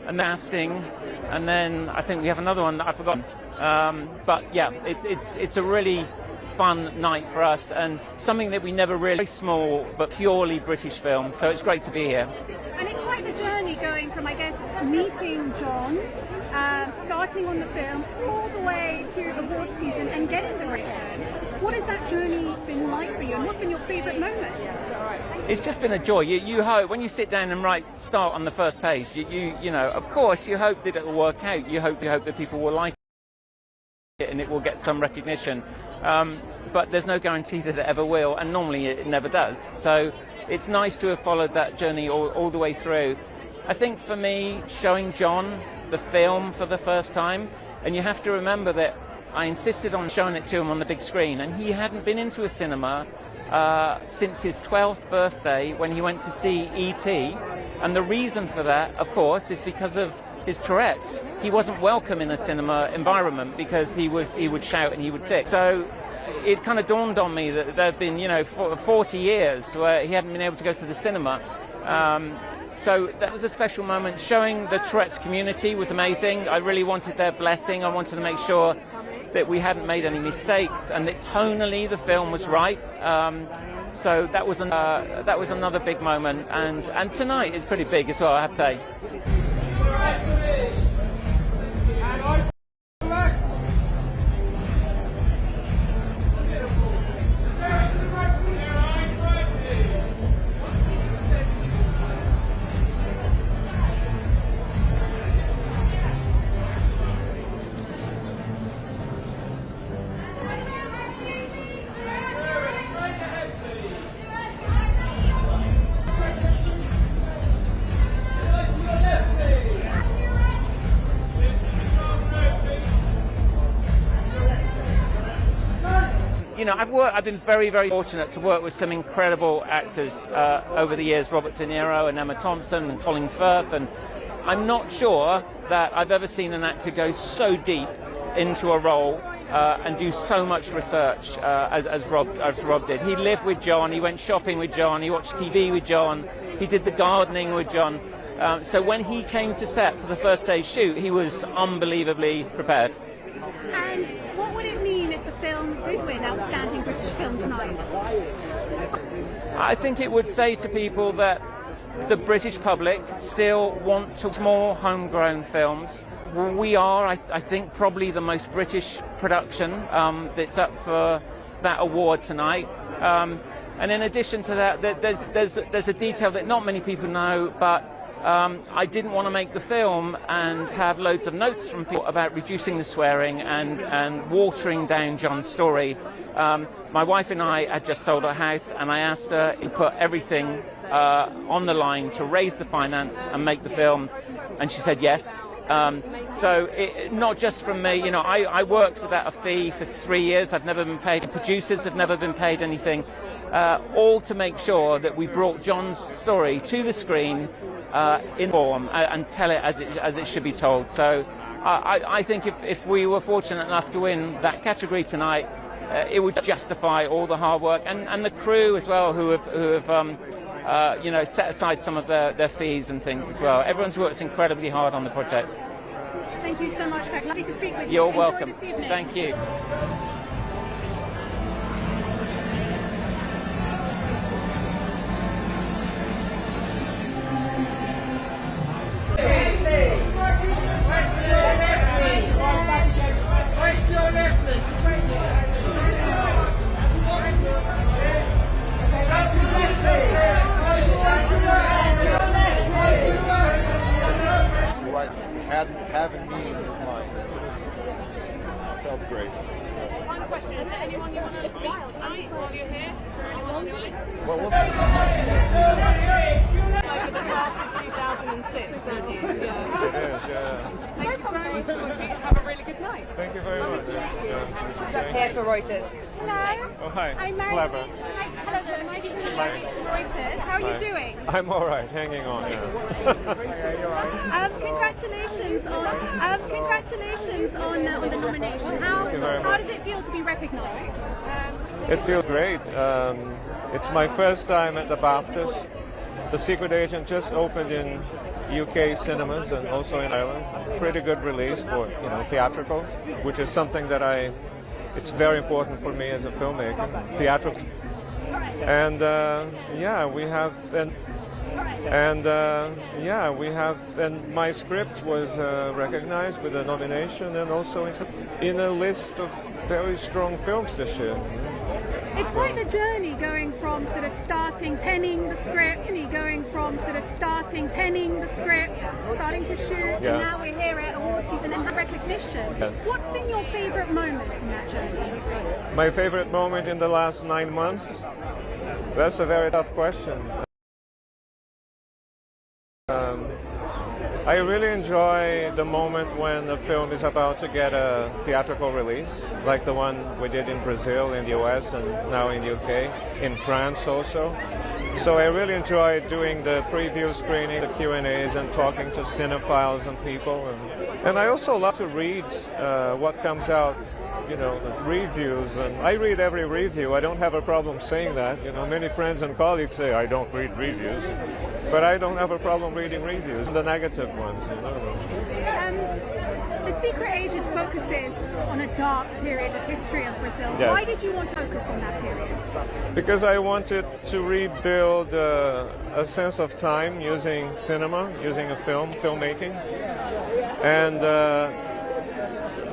and casting, and then I think we have another one that I've forgotten. But yeah, it's a really fun night for us, and something that we never really small but purely British film. So it's great to be here. And it's quite the journey going from, I guess, meeting John, starting on the film, all the way to award season and getting the return. What has that journey been like for you, and what's been your favourite moments? It's just been a joy. You hope, when you sit down and start on the first page, you know, of course, you hope that it will work out. You hope that people will like it and it will get some recognition. But there's no guarantee that it ever will, and normally it never does. So it's nice to have followed that journey all the way through. I think for me, showing John the film for the first time, and you have to remember that I insisted on showing it to him on the big screen, and he hadn't been into a cinema since his 12th birthday when he went to see E.T. And the reason for that, of course, is because of his Tourette's. He wasn't welcome in a cinema environment because he would shout and he would tick. So it kind of dawned on me that there had been, 40 years where he hadn't been able to go to the cinema. So that was a special moment. Showing the Tourette's community was amazing. I really wanted their blessing. I wanted to make sure that we hadn't made any mistakes and that tonally the film was right. So that was another big moment. And tonight is pretty big as well, I have to say. I've been very, very fortunate to work with some incredible actors over the years, Robert De Niro and Emma Thompson and Colin Firth, and I'm not sure that I've ever seen an actor go so deep into a role and do so much research as Rob did. He lived with John, he went shopping with John, he watched TV with John, he did the gardening with John. So when he came to set for the first day's shoot, he was unbelievably prepared. And what would it mean if the film did win Outstanding British Film tonight? I think it would say to people that the British public still want to more homegrown films. We are, I think, probably the most British production that's up for that award tonight. And in addition to that, there's a detail that not many people know, but I didn't want to make the film and have loads of notes from people about reducing the swearing and watering down John's story. My wife and I had just sold our house, and I asked her to put everything on the line to raise the finance and make the film, and she said yes. So not just from me, I worked without a fee for 3 years. I've never been paid. Producers have never been paid anything, all to make sure that we brought John's story to the screen in form and tell it as it should be told. So I think if we were fortunate enough to win that category tonight, it would justify all the hard work and the crew as well, who have set aside some of their fees and things as well. Everyone's worked incredibly hard on the project. Thank you so much, Craig. Lovely to speak with you. You're welcome. Thank you. Having me in his mind. It felt great. One question, is there anyone you want to meet tonight while you're here? Is there anyone on your list? Well, like the class of 2006, aren't you? Yeah. It is, yeah. Thank you very much for coming. Have a really good night. Thank you very much. Just here for Reuters. Hello. Oh, hi. I'm Mary. Clever. Hello, nice to meet you. Reuters. How are you doing? I'm all right, hanging on. Yeah. Congratulations on the nomination. How does it feel to be recognised? It feels great. It's my first time at the BAFTAs. The Secret Agent just opened in UK cinemas and also in Ireland. Pretty good release for theatrical, which is something that I it's very important for me as a filmmaker, theatrical. And and my script was recognized with a nomination and also in a list of very strong films this year. It's quite the journey going from sort of penning the script, starting to shoot, and now we're here at award season and recognition. Yes. What's been your favourite moment in that journey? My favorite moment in the last 9 months? That's a very tough question. I really enjoy the moment when a film is about to get a theatrical release, like the one we did in Brazil, in the US, and now in the UK, in France also. So I really enjoy doing the preview screening, the Q&As, and talking to cinephiles and people. And I also love to read what comes out, you know, the reviews. And I read every review. I don't have a problem saying that. You know, many friends and colleagues say I don't read reviews, but I don't have a problem reading reviews, the negative ones. You know. The Secret Agent focuses on a dark period of history of Brazil. Yes. Why did you want to focus on that period? Because I wanted to rebuild a sense of time using cinema, using a filmmaking, and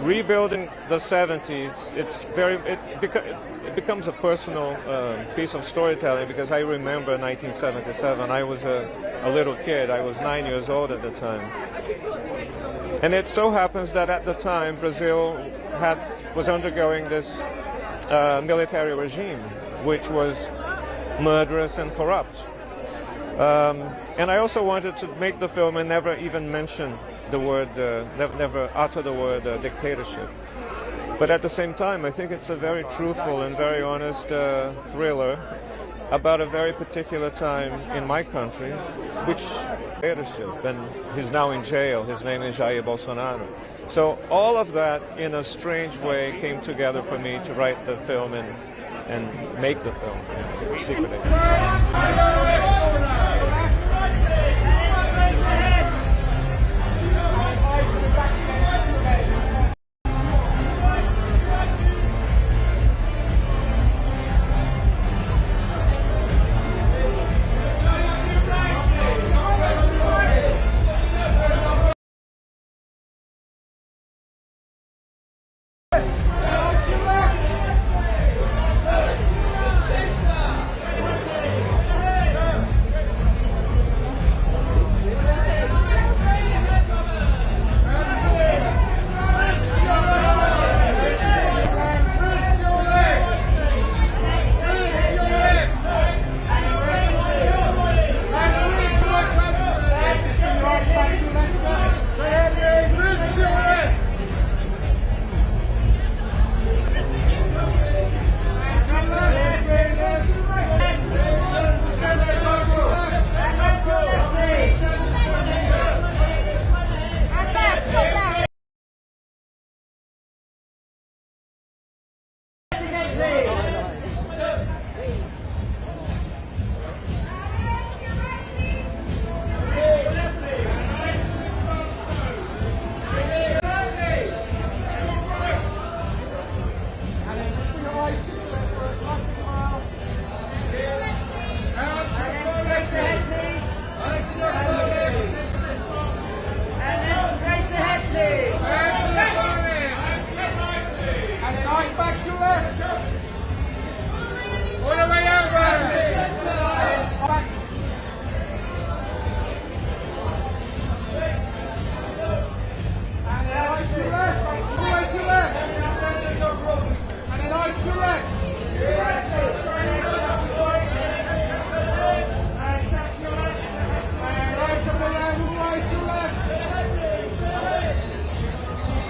rebuilding the 70s. It becomes a personal piece of storytelling because I remember 1977. I was a little kid. I was 9 years old at the time. And it so happens that at the time Brazil was undergoing this military regime, which was murderous and corrupt. And I also wanted to make the film and never even mention the word, never utter the word dictatorship. But at the same time, I think it's a very truthful and very honest thriller about a very particular time in my country, which dictatorship, and he's now in jail. His name is Jair Bolsonaro. So all of that, in a strange way, came together for me to write the film and make the film, Secret Agent.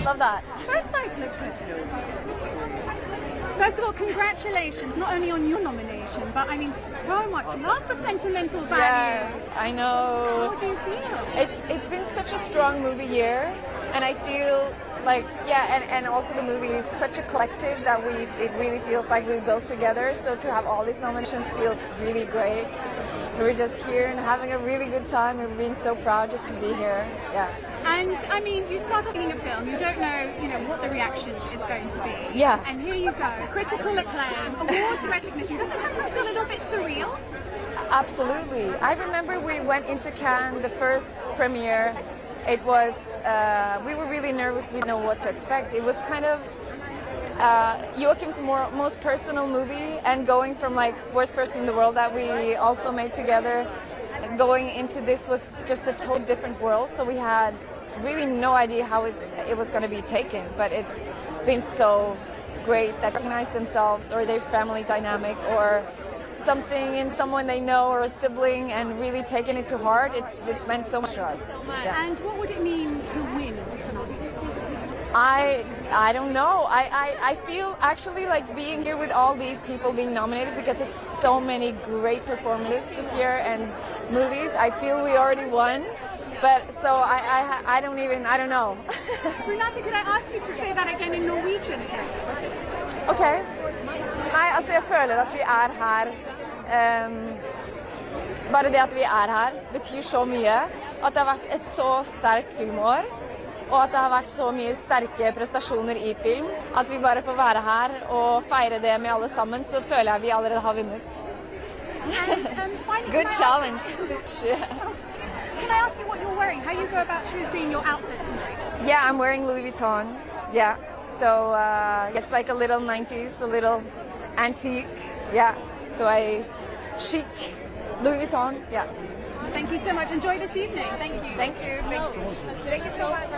Love that. Both sides look good. First of all, congratulations, not only on your nomination, but I mean so much love for sentimental value. Yes, I know. How do you feel? It's been such a strong movie year, and I feel like, yeah, and also the movie is such a collective that it really feels like we built together. So to have all these nominations feels really great. So we're just here and having a really good time. We're being so proud just to be here. Yeah. And I mean, you start making a film, you don't know, what the reaction is going to be. Yeah. And here you go, critical acclaim, awards recognition. Does it sometimes feel a little bit surreal? Absolutely. I remember we went into Cannes, the first premiere. It was, we were really nervous. We didn't know what to expect. It was kind of Joachim's most personal movie, and going from like Worst Person in the World that we also made together, going into this was just a totally different world. So we had really no idea how it was going to be taken, but it's been so great that recognize themselves or their family dynamic or something in someone they know or a sibling and really taking it to heart. It's meant so much to us. Yeah. And what would it mean to win tonight? I don't know. I feel actually like being here with all these people being nominated, because it's so many great performances this year and movies. I feel we already won. But so I don't know. Renate, could I ask you to say that again in Norwegian, please? Okay. Nei, altså jeg føler at vi er her. Bare det at vi er her betyr så mye. At det har vært et så sterkt filmår. Og at det har vært så mye sterke prestasjoner i film. At vi bare får være her og feire det med alle sammen, så føler jeg vi allerede har vunnet. Good challenge. Can I ask you what you're wearing? How you go about choosing your outfit tonight? Yeah, I'm wearing Louis Vuitton. Yeah. So it's like a little 90s, a little antique. Yeah. So chic Louis Vuitton. Yeah. Thank you so much. Enjoy this evening. Thank you. Thank you. Thank you so much.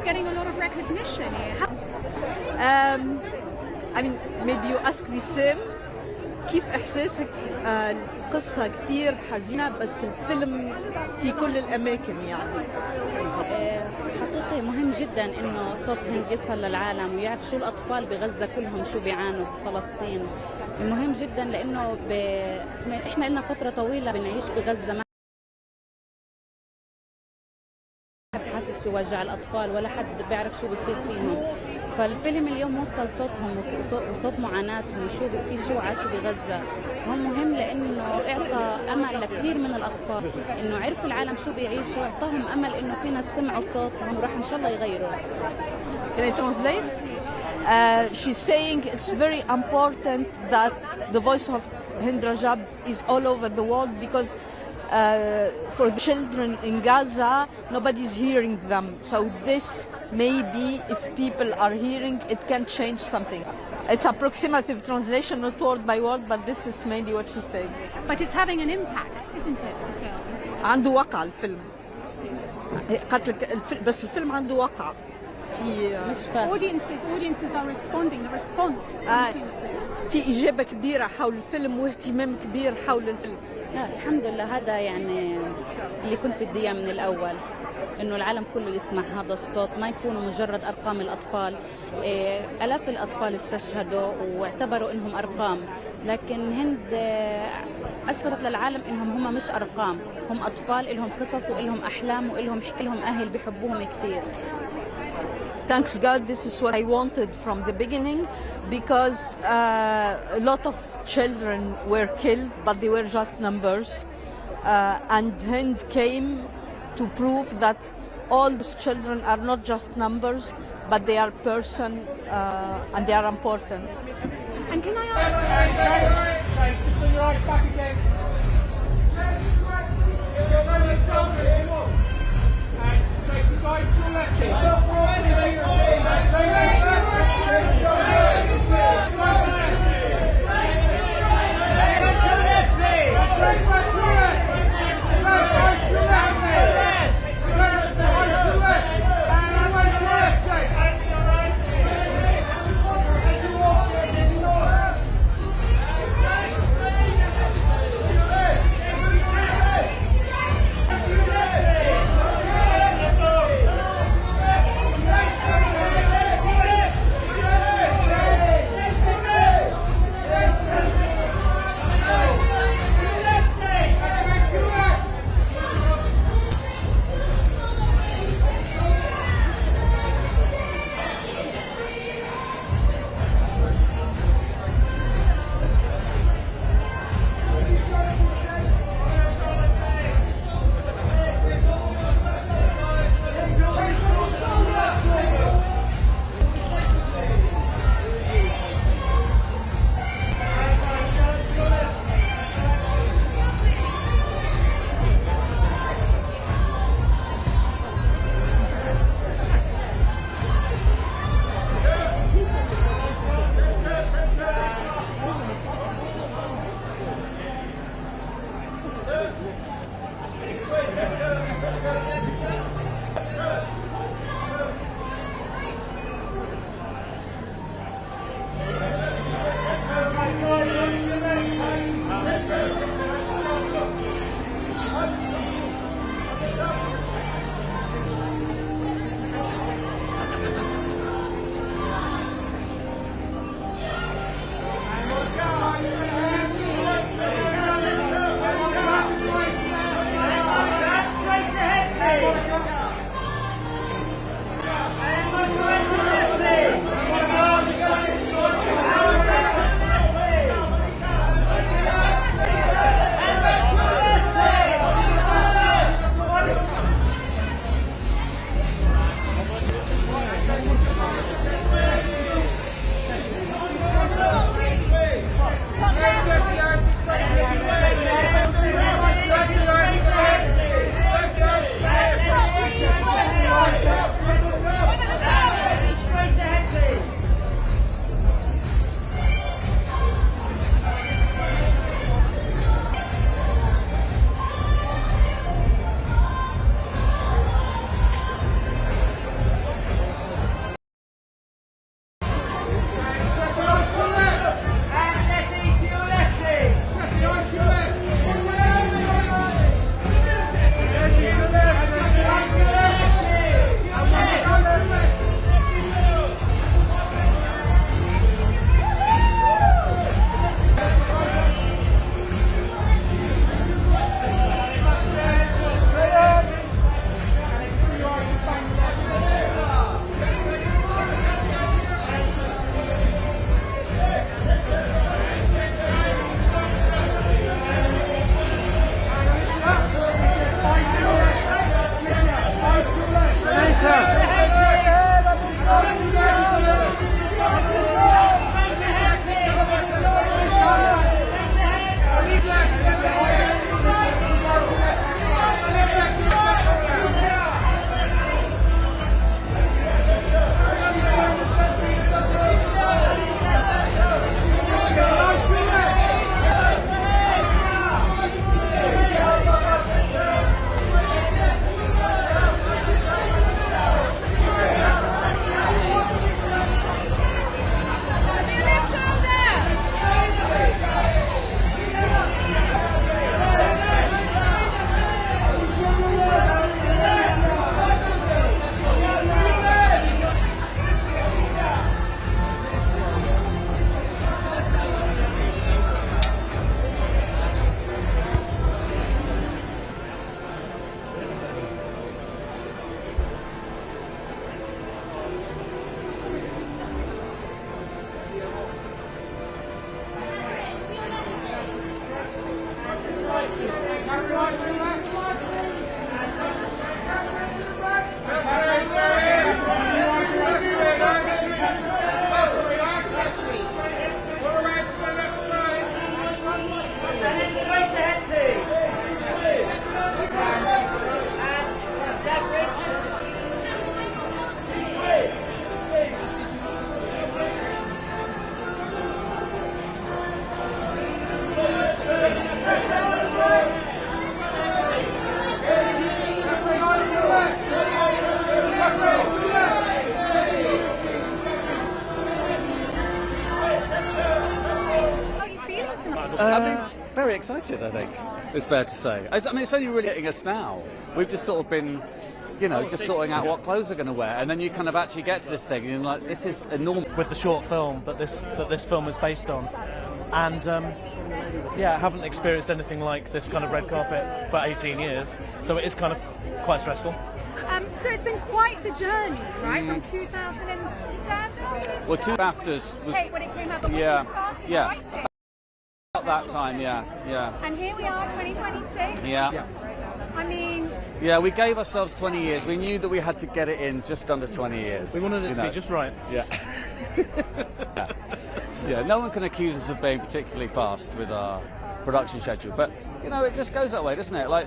getting a lot of recognition here. I mean, maybe you ask Wissam, كيف إحساسك؟ القصة كثير حزينة بس الفيلم في كل الأماكن يعني. حقيقي مهم جدا إنه صوت هند يصل للعالم ويعرف شو الأطفال بغزة كلهم شو بيعانوا بفلسطين. مهم جدا لأنه إحنا لنا فترة طويلة بنعيش بغزة ما حد حاسس بوجع الأطفال ولا حد بيعرف شو بيصير فيهم. فالفيلم اليوم وصل صوتهم وصوت معاناتهم يشوفوا في شو عاشوا بغزة. هون مهم لأنه إعطى أمل لكثير من الأطفال إنه عرفوا العالم شو بيعيشوا، إعطاهم أمل إنه في ناس سمعوا صوتهم وراح إن شاء الله يغيروا. Can I translate? She's saying it's very important that the voice of Hind Rajab is all over the world because for the children in Gaza, nobody's hearing them. So this maybe, if people are hearing, it can change something. It's approximative translation, not word by word, but this is mainly what she said. But it's having an impact, isn't it, the film? عنده وقع الفيلم. بس الفيلم عنده وقع. Audiences are responding. The response. في إجابة كبيرة حول الفيلم واهتمام كبير حول الفيلم. الحمد لله هذا يعني اللي كنت بدي اياه من الاول، انه العالم كله يسمع هذا الصوت، ما يكونوا مجرد ارقام الاطفال. الاف الاطفال استشهدوا واعتبروا انهم ارقام، لكن هند اثبتت للعالم انهم هم مش ارقام، هم اطفال لهم قصص ولهم احلام ولهم لهم اهل بيحبوهم كثير. Thanks God, this is what I wanted from the beginning, because a lot of children were killed, but they were just numbers. And Hind came to prove that all those children are not just numbers, but they are person and they are important. And can I excited, I think. It's fair to say. I mean, it's only really hitting us now. We've just sort of been, you know, just sorting out what clothes we're going to wear, and then you kind of actually get to this thing, and you're like, this is enormous. With the short film that this film is based on, and yeah, I haven't experienced anything like this kind of red carpet for 18 years, so it is kind of quite stressful. So it's been quite the journey, right? From 2007? Well, 2 BAFTAs was... When it came out, but yeah, when you started yeah. writing. About that time, yeah. And here we are, 2026. Yeah. I mean... Yeah, we gave ourselves 20 years. We knew that we had to get it in just under 20 years. We wanted it to be just right. Yeah. Yeah, no one can accuse us of being particularly fast with our production schedule, but you know, it just goes that way, doesn't it? Like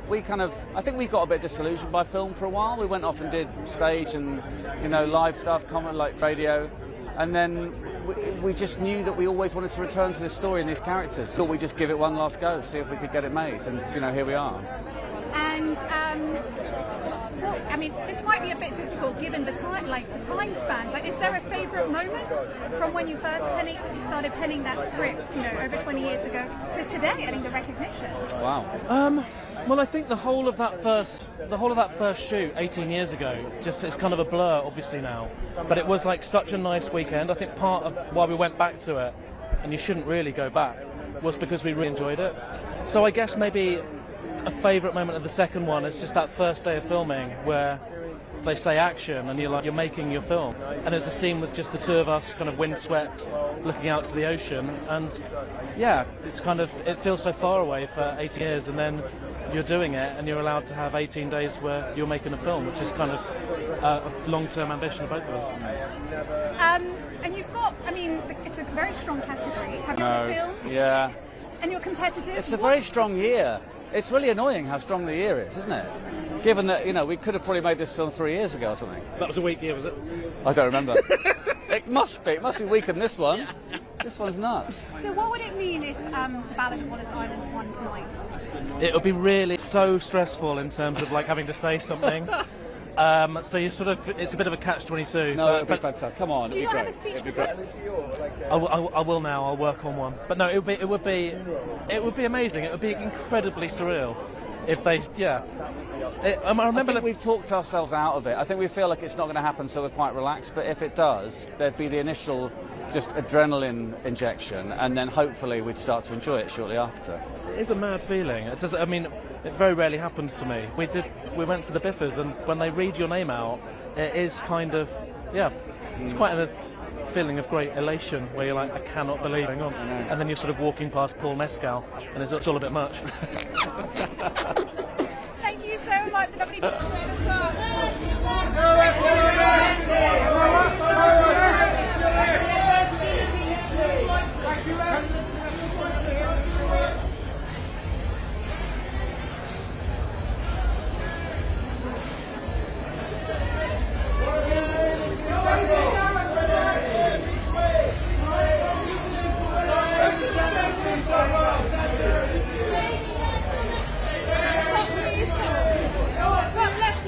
we kind of, I think we got a bit disillusioned by film for a while. We went off and did stage and, you know, live stuff, like radio, and then we just knew that we always wanted to return to this story and these characters. Thought we'd just give it one last go, see if we could get it made, and you know, here we are. And well, I mean, this might be a bit difficult given the time, the time span. But is there a favourite moment from when you first started penning that script, you know, over 20 years ago, to today, getting the recognition? Wow. Well, I think the whole of that first shoot 18 years ago, just it's kind of a blur, obviously now. But it was like such a nice weekend. I think part of why we went back to it, and you shouldn't really go back, was because we really enjoyed it. So I guess maybe a favourite moment of the second one is just that first day of filming where they say action and you're making your film, and it's a scene with just the two of us kind of windswept looking out to the ocean, and yeah, it's kind of, it feels so far away for 18 years, and then you're doing it and you're allowed to have 18 days where you're making a film, which is kind of a long-term ambition of both of us. And you've got, I mean, it's a very strong category. Have you filmed? Yeah. And you're competitive? It's a very strong year. It's really annoying how strong the year is, isn't it? Given that, you know, we could have probably made this film 3 years ago or something. That was a weak year, was it? I don't remember. It must be. It must be weaker than this one. This one's nuts. So what would it mean if Ballad of Wallace Island won tonight? It would be really so stressful in terms of like having to say something. So you sort of, it's a bit of a catch-22. No, it'd be fantastic. Come on, Do you it'd be not great. have a speech It'd be great. I will now. I'll work on one. But no, it would be amazing. It would be incredibly surreal if they, yeah. I remember that we've talked ourselves out of it. I think we feel like it's not going to happen, so we're quite relaxed. But if it does, there'd be the initial just adrenaline injection, and then hopefully we'd start to enjoy it shortly after. It is a mad feeling. It does, I mean, it very rarely happens to me. We went to the Biffers, and when they read your name out, it is kind of, yeah, it's quite a feeling of great elation where you're like, I cannot believe what's going on, and then you're sort of walking past Paul Mescal, and it's all a bit much. Thank you so much. Lovely to Top left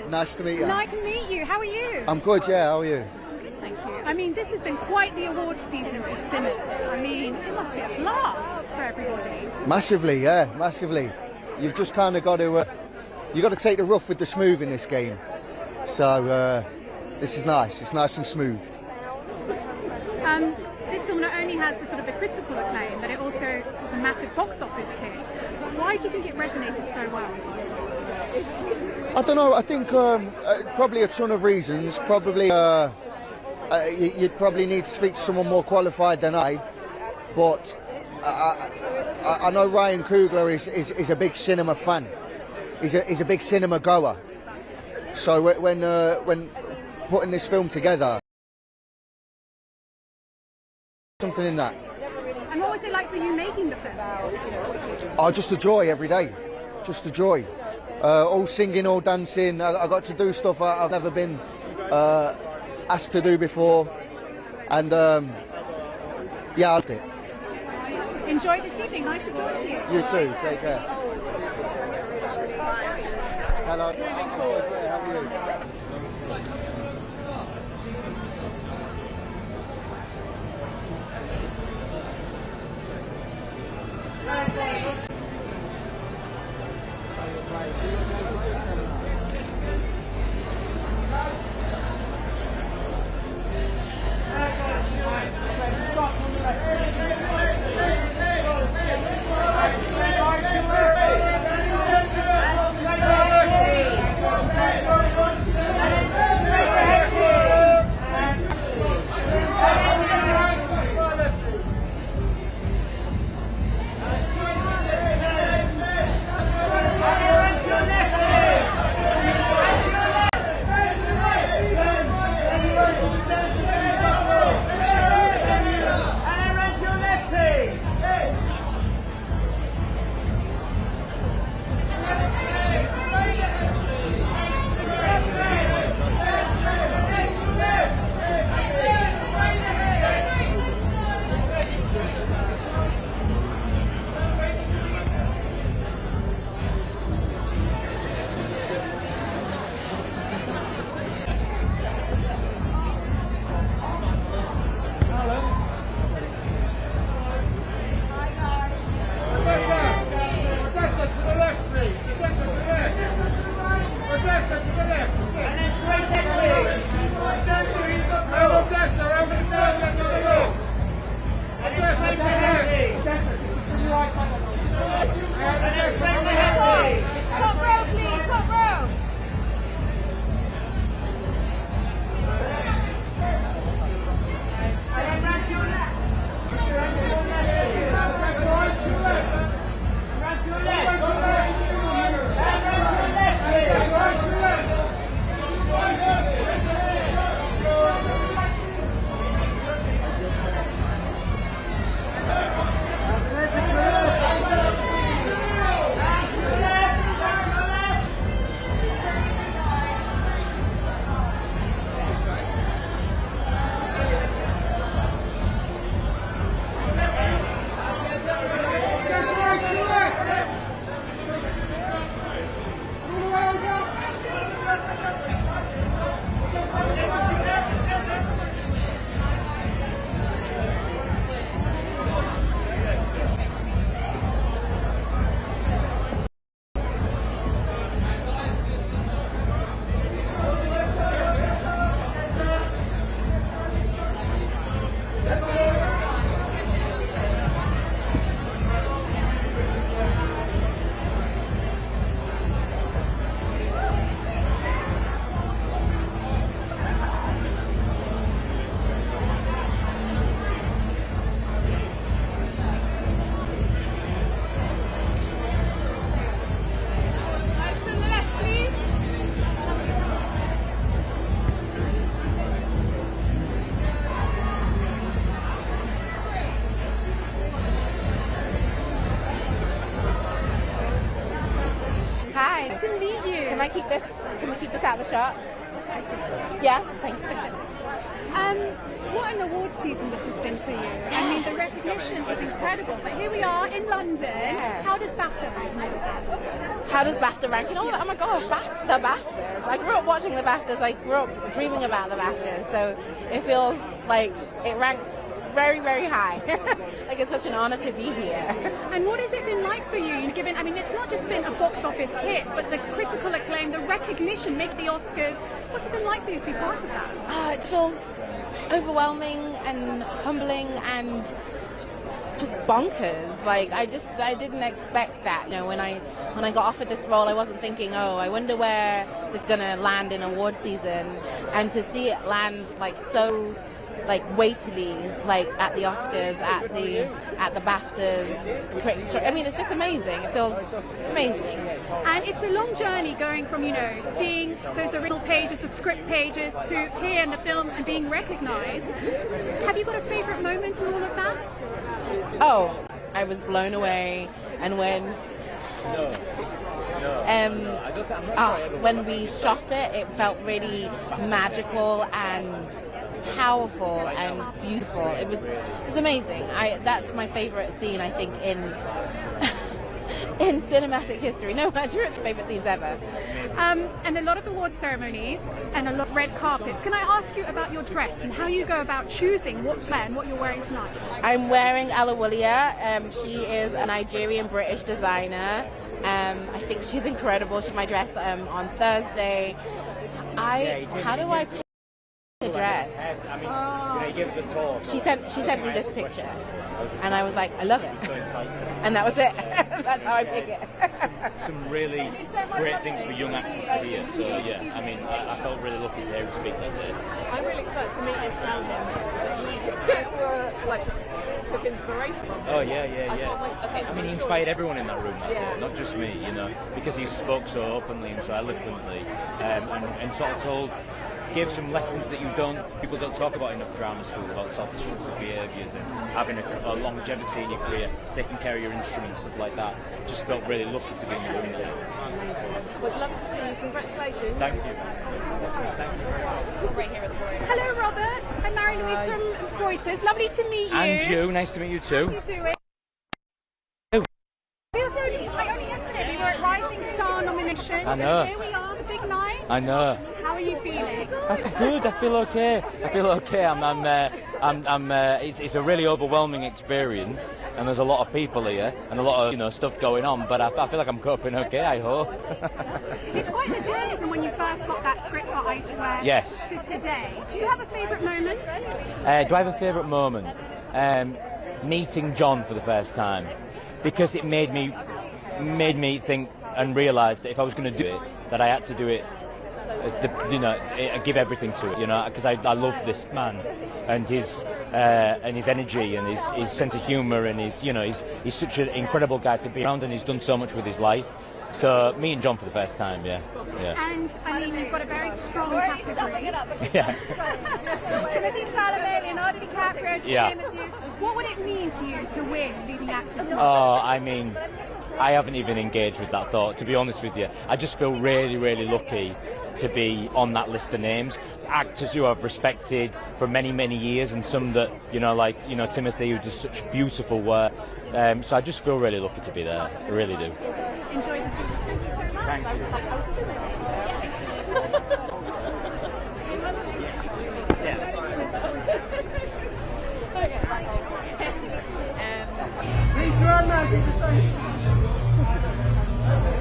Nice to meet you. Nice to meet you. How are you? I'm good, yeah, how are you? Good, thank you. I mean, this has been quite the awards season for cinemas. I mean, it must be a blast for everybody. Massively, yeah, massively. You've just kind of got to, you got to take the rough with the smooth in this game. So this is nice. It's nice and smooth. This film not only has the sort of the critical acclaim, but it also is a massive box office hit. Why do you think it resonated so well? I don't know. I think probably a ton of reasons. Probably you'd probably need to speak to someone more qualified than I. But I know Ryan Coogler is a big cinema fan. He's a big cinema goer. So when putting this film together, something in that. And what was it like for you making the film? Oh, just a joy every day. Just a joy. All singing, all dancing. I got to do stuff I've never been asked to do before, and yeah, I loved it. Enjoy this evening. Nice to talk to you. You too. Take care. Hello. How are you? Your next keep this? Can we keep this out of the shot? Yeah, thank you. What an award season this has been for you. I mean, the recognition is incredible. But here we are in London. Yeah. How does BAFTA rank in all of that? How does BAFTA rank in all of that? Oh my gosh, the BAFTAs. I grew up watching the BAFTAs. I grew up dreaming about the BAFTAs. So it feels like it ranks very, very high. Like it's such an honor to be here. And what has it been like for you? Given, I mean, it's not just been a box office hit, but the critical acclaim, the recognition, make the Oscars. What's it been like for you to be part of that? It feels overwhelming and humbling and just bonkers. Like I didn't expect that. You know, when I got offered this role, I wasn't thinking, oh, I wonder where this is gonna land in award season, and to see it land like so weightily, like at the Oscars, at the BAFTAs, the critics. I mean, it's just amazing. It feels amazing. And it's a long journey going from, you know, seeing those original pages, the script pages, to here in the film and being recognised. Have you got a favourite moment in all of that? Oh, I was blown away, and when when we shot it, it felt really magical and powerful and beautiful. It was amazing. That's my favorite scene, I think, in cinematic history. No, my favorite scenes ever. And a lot of award ceremonies and a lot of red carpets. Can I ask you about your dress and how you go about choosing what to wear and what you're wearing tonight? I'm wearing Alawulia. She is a Nigerian-British designer. I think she's incredible. She my dress on Thursday. How do I pick a dress? She sent me this picture, and I was like, I love it, and that was it. That's how I pick it. Some really great things for young actors to hear. So yeah, I mean, I felt really lucky to hear him speak that day. I'm really excited to meet him. Tell him you were like took inspiration from him. Oh yeah. I mean, he inspired everyone in that room that day, not just me, you know, because he spoke so openly and so eloquently, and sort of gave some lessons that people don't talk about enough drama school, about self-destructive behaviours and having a longevity in your career, taking care of your instruments, stuff like that. Just felt really lucky to be in the room there. Well, it's lovely to see you. Congratulations. Thank you. Right here at the Royal. Hello, Robert. I'm Mary-Louise from Reuters. Lovely to meet you. And you. Nice to meet you too. How are you doing? Only yesterday we were at Rising Star nomination. I know. Here we are, the big night. I know. How are you feeling? I feel good. I feel okay. It's a really overwhelming experience, and there's a lot of people here and a lot of stuff going on. But I feel like I'm coping okay. I hope. It's quite the journey from when you first got that script for I Swear to today. Do you have a favourite moment? Do I have a favourite moment? Meeting John for the first time, because it made me think and realise that if I was going to do it, that I had to do it. I give everything to it, because I love this man and his energy and his sense of humour, and he's such an incredible guy to be around, and he's done so much with his life. So meeting John for the first time, yeah. And I mean, you've got a very strong category. Yeah. Timothy Chalamet, Leonardo DiCaprio, Yeah. What would it mean to you to win leading actor? Oh, I mean, I haven't even engaged with that thought, to be honest with you. I just feel really, really lucky to be on that list of names. Actors who I've respected for many, many years, and some that, Timothy, who does such beautiful work. So I just feel really lucky to be there. I really do. Enjoy the film. Thank you so much.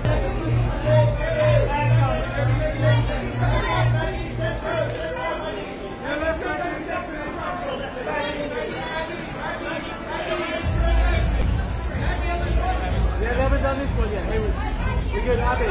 Thank you. Never done this one yet. Hey, you're good, Abby.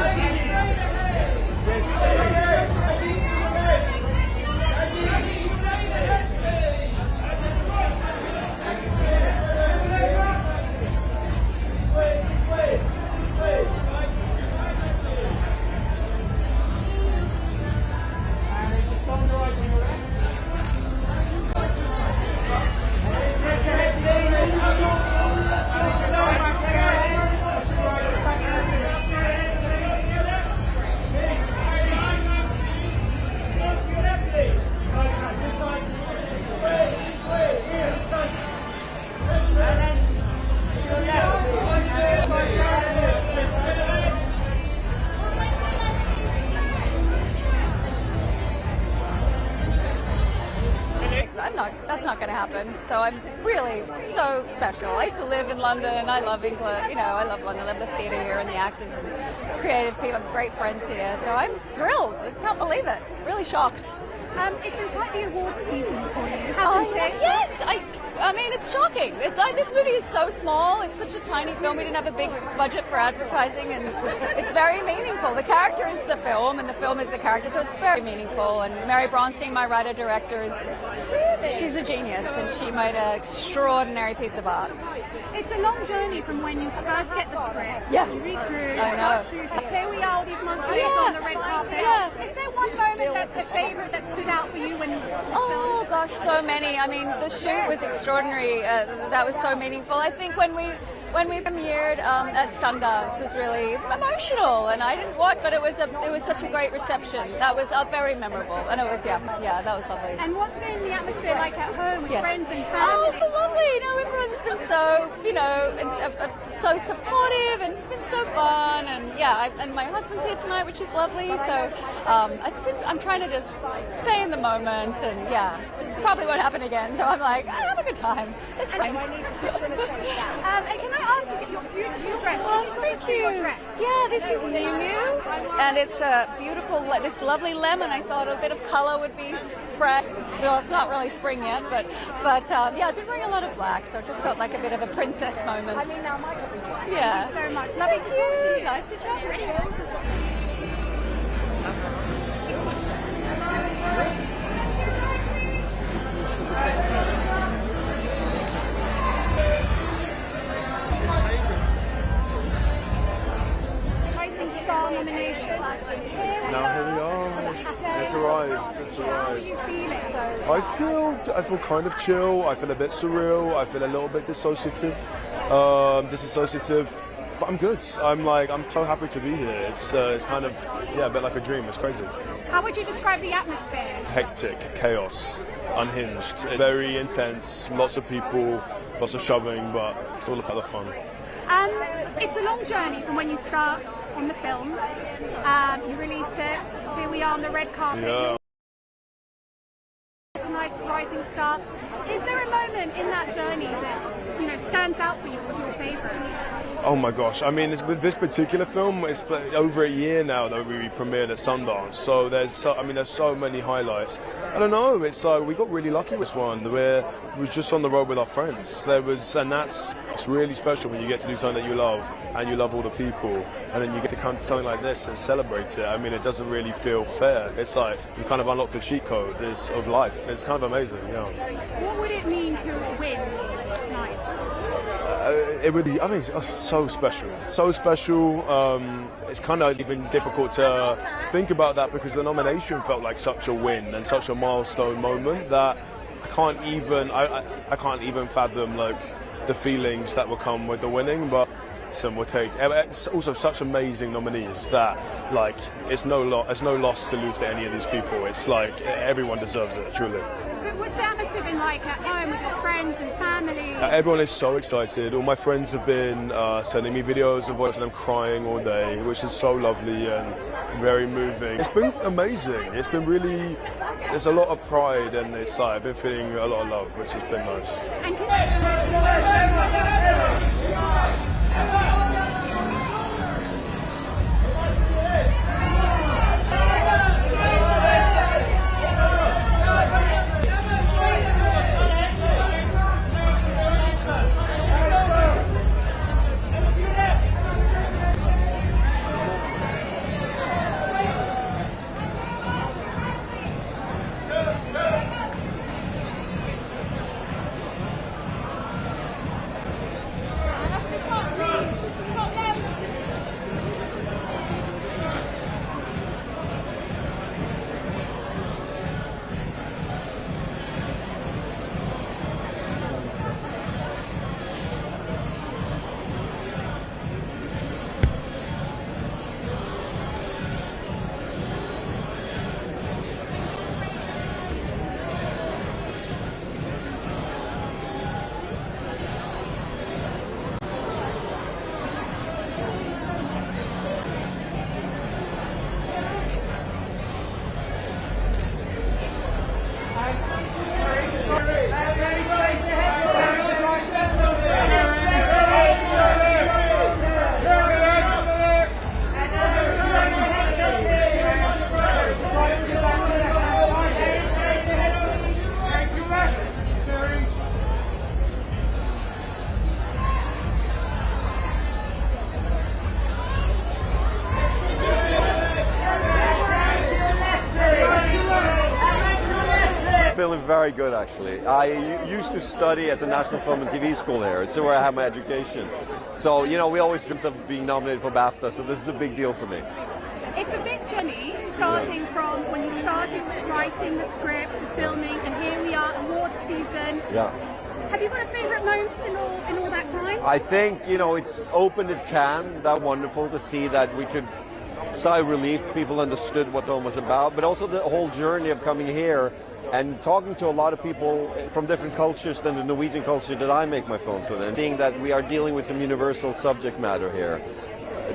that's not going to happen. So I'm really so special. I used to live in London. I love England. You know, I love London. I love the theatre here and the actors and creative people. I have great friends here. So I'm thrilled. I can't believe it. Really shocked. It's been quite the awards season for you, hasn't it? Yes, I mean, it's shocking. This movie is so small. It's such a tiny film. We didn't have a big budget for advertising, and it's very meaningful. The character is the film, and the film is the character, so it's very meaningful. And Mary Bronstein, my writer-director, she's a genius, and she made an extraordinary piece of art. It's a long journey from when you first get the script, you recruit, I know. shooting. Here we are all these months later on the red carpet. Yeah. Is there one moment that's a favourite that stood out for you when you Oh gosh, so many. I mean, the shoot was extraordinary. That was so meaningful. I think when we premiered at Sundance was really emotional, and I didn't watch, but it was such a great reception. That was very memorable, and it was that was lovely. And what's been the atmosphere like at home with friends and family? Oh, so lovely. You know, everyone's been so so supportive, and it's been so fun, and and my husband's here tonight, which is lovely. So I'm trying to just stay in the moment, and it's probably won't happen again. So I'm like, I have a good time. It's fine. And can I ask you, your beautiful dress? Oh, thank you. Yeah, this is Miu Miu, and it's a beautiful, this lovely lemon. I thought a bit of color would be fresh. Well, it's not really spring yet, but I've been wearing a lot of black, so it just felt like a bit of a princess moment. Yeah. Thank you so much. Thank you. Nice to chat with you. Star nomination. Now here we are. It's arrived. How are you feeling? I feel kind of chill. I feel a bit surreal. I feel a little bit disassociative. But I'm good. I'm so happy to be here. It's kind of a bit like a dream. It's crazy. How would you describe the atmosphere? Hectic, chaos, unhinged, very intense. Lots of people, lots of shoving, but it's all about the fun. It's a long journey from when you start on the film. You release it. Here we are on the red carpet. Yeah. Nice rising star. Is there a moment in that journey that stands out for you as your favourite? Oh my gosh! I mean, with this particular film, it's over a year now that we premiered at Sundance. So there's so many highlights. I don't know. It's we got really lucky with this one. We was just on the road with our friends. It's really special when you get to do something that you love and you love all the people, and then you get to come to something like this and celebrate it. I mean, it doesn't really feel fair. It's like you kind of unlocked the cheat code of life. It's kind of amazing. Yeah. What would it mean to win tonight? It would be, it's so special. So special. It's kind of even difficult to think about that because the nomination felt like such a win and such a milestone moment that I can't even fathom the feelings that will come with the winning. But some will take. It's also such amazing nominees that it's no loss to lose to any of these people. It's like everyone deserves it, truly. What's the atmosphere been like at home with your friends and family? Everyone is so excited. All my friends have been sending me videos of watching them crying all day, which is so lovely and very moving. It's been amazing. It's been really, there's a lot of pride and I've been feeling a lot of love, which has been nice. very good, actually. I used to study at the National Film and TV School here. It's where I have my education. So, you know, we always dreamt of being nominated for BAFTA, so this is a big deal for me. It's a big journey, starting from when you started writing the script to filming, and here we are, award season. Yeah. Have you got a favourite moment in all that time? I think, you know, it's opened at Cannes. That was wonderful to see that we could sigh relief. People understood what the film was about, but also the whole journey of coming here and talking to a lot of people from different cultures than the Norwegian culture that I make my films with, and seeing that we are dealing with some universal subject matter here.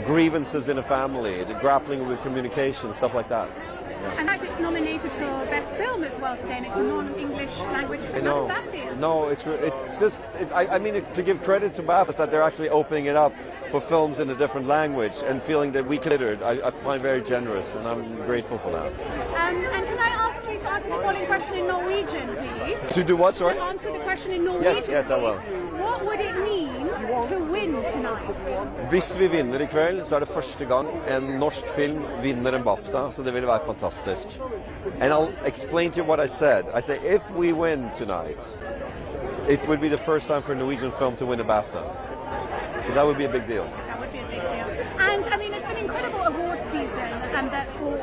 Grievances in a family, the grappling with communication, stuff like that. Yeah. And it's nominated for Best Film as well today, and it's a non-English language film. How does that feel? No, it's just, I mean, to give credit to BAFTA that they're actually opening it up for films in a different language and feeling that we considered, I find very generous, and I'm grateful for that. And can I ask you to answer the following question in Norwegian, please? To do what, sorry? To answer the question in Norwegian. Yes, I will. What would it mean to win tonight? Hvis vi vinner I kveld, så det første gang en norsk film vinner en BAFTA, så det ville være fantastisk. And I'll explain to you what I said. I say, if we win tonight, it would be the first time for a Norwegian film to win a BAFTA. So that would be a big deal. That would be a big deal. And I mean, it's been an incredible award season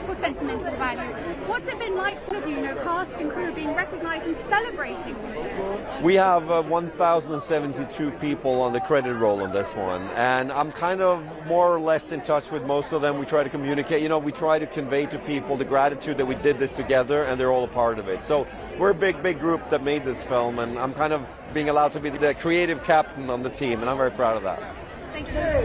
for sentimental value. What's it been like for you, cast and crew being recognised and celebrating all this? We have 1,072 people on the credit roll on this one, and I'm kind of more or less in touch with most of them. We try to communicate, you know, we try to convey to people the gratitude that we did this together and they're all a part of it. So we're a big group that made this film, and I'm kind of being allowed to be the creative captain on the team, and I'm very proud of that. Thank you.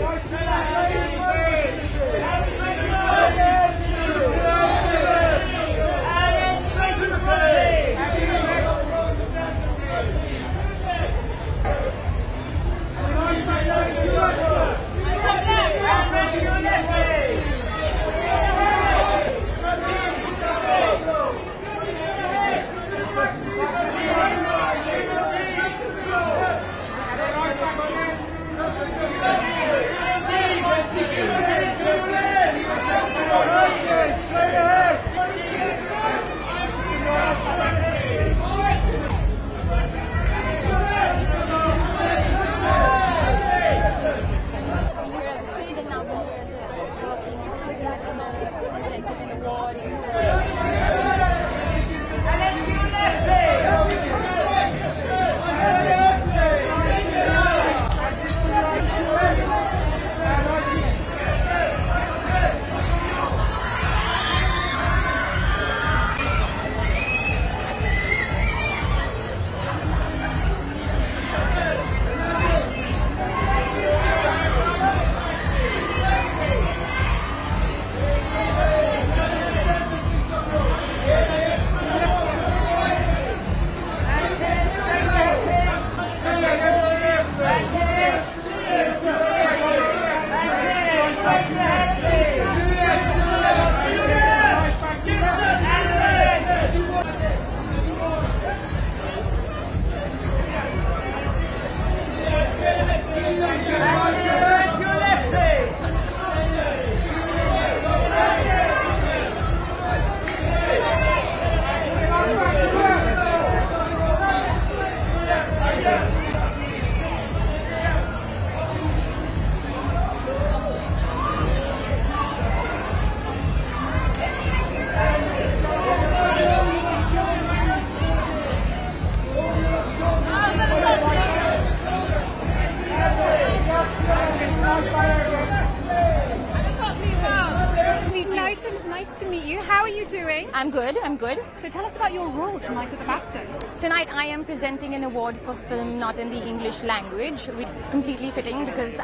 Nice to meet you. How are you doing? I'm good, I'm good. So tell us about your role tonight at the BAFTAs. Tonight I am presenting an award for film not in the English language. Completely fitting because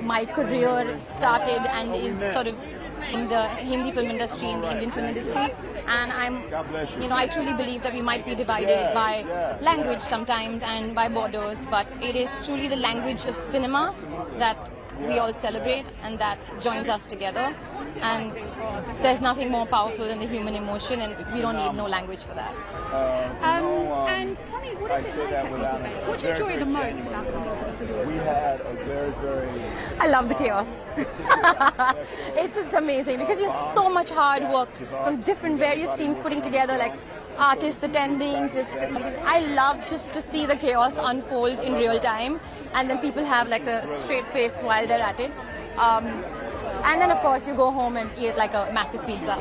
my career started and is sort of in the Hindi film industry, in the Indian film industry, and I truly believe that we might be divided by language sometimes and by borders, but it is truly the language of cinema that we all celebrate and that joins us together. and there's nothing more powerful than the human emotion, and we don't need no language for that. And tell me, what is it like at these events? What do you enjoy the most about coming to these awards? We had a very I love the chaos. It's just amazing because there's so much hard work from different various teams putting together, like artists attending. I love just to see the chaos unfold in real time, and then people have like a straight face while they're at it. And then of course you go home and eat like a massive pizza.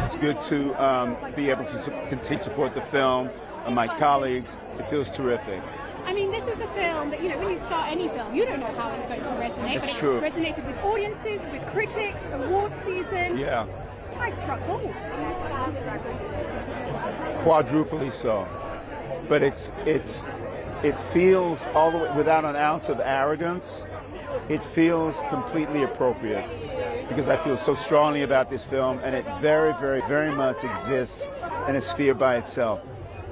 It's good to be able to continue to support the film and my colleagues. It feels terrific. I mean, this is a film that, you know, when you start any film, you don't know how it's going to resonate. It's but true. It's resonated with audiences, with critics, awards season. Yeah. I struck gold. Quadruply so. But it feels all the way, without an ounce of arrogance, it feels completely appropriate because I feel so strongly about this film, and it very, very, very much exists in a sphere by itself.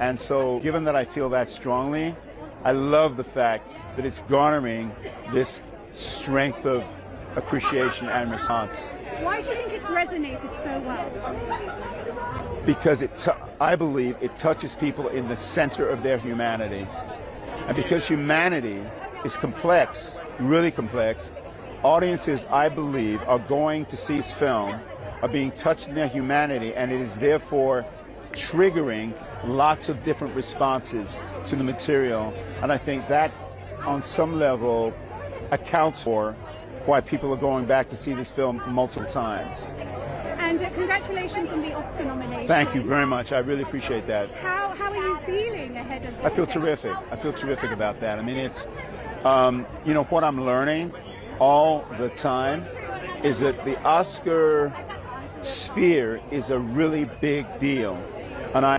And so, given that I feel that strongly, I love the fact that it's garnering this strength of appreciation and response. Why do you think it's resonated so well? Because I believe it touches people in the center of their humanity. And because humanity is complex, really complex, audiences, I believe, are going to see this film, are being touched in their humanity, and it is therefore triggering lots of different responses to the material. And I think that, on some level, accounts for why people are going back to see this film multiple times. And congratulations on the Oscar nomination. Thank you very much. I really appreciate that. How are you feeling ahead of this? I feel terrific. I feel terrific about that. I mean, it's, you know, what I'm learning all the time is that the Oscar sphere is a really big deal. And I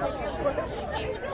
Thank you.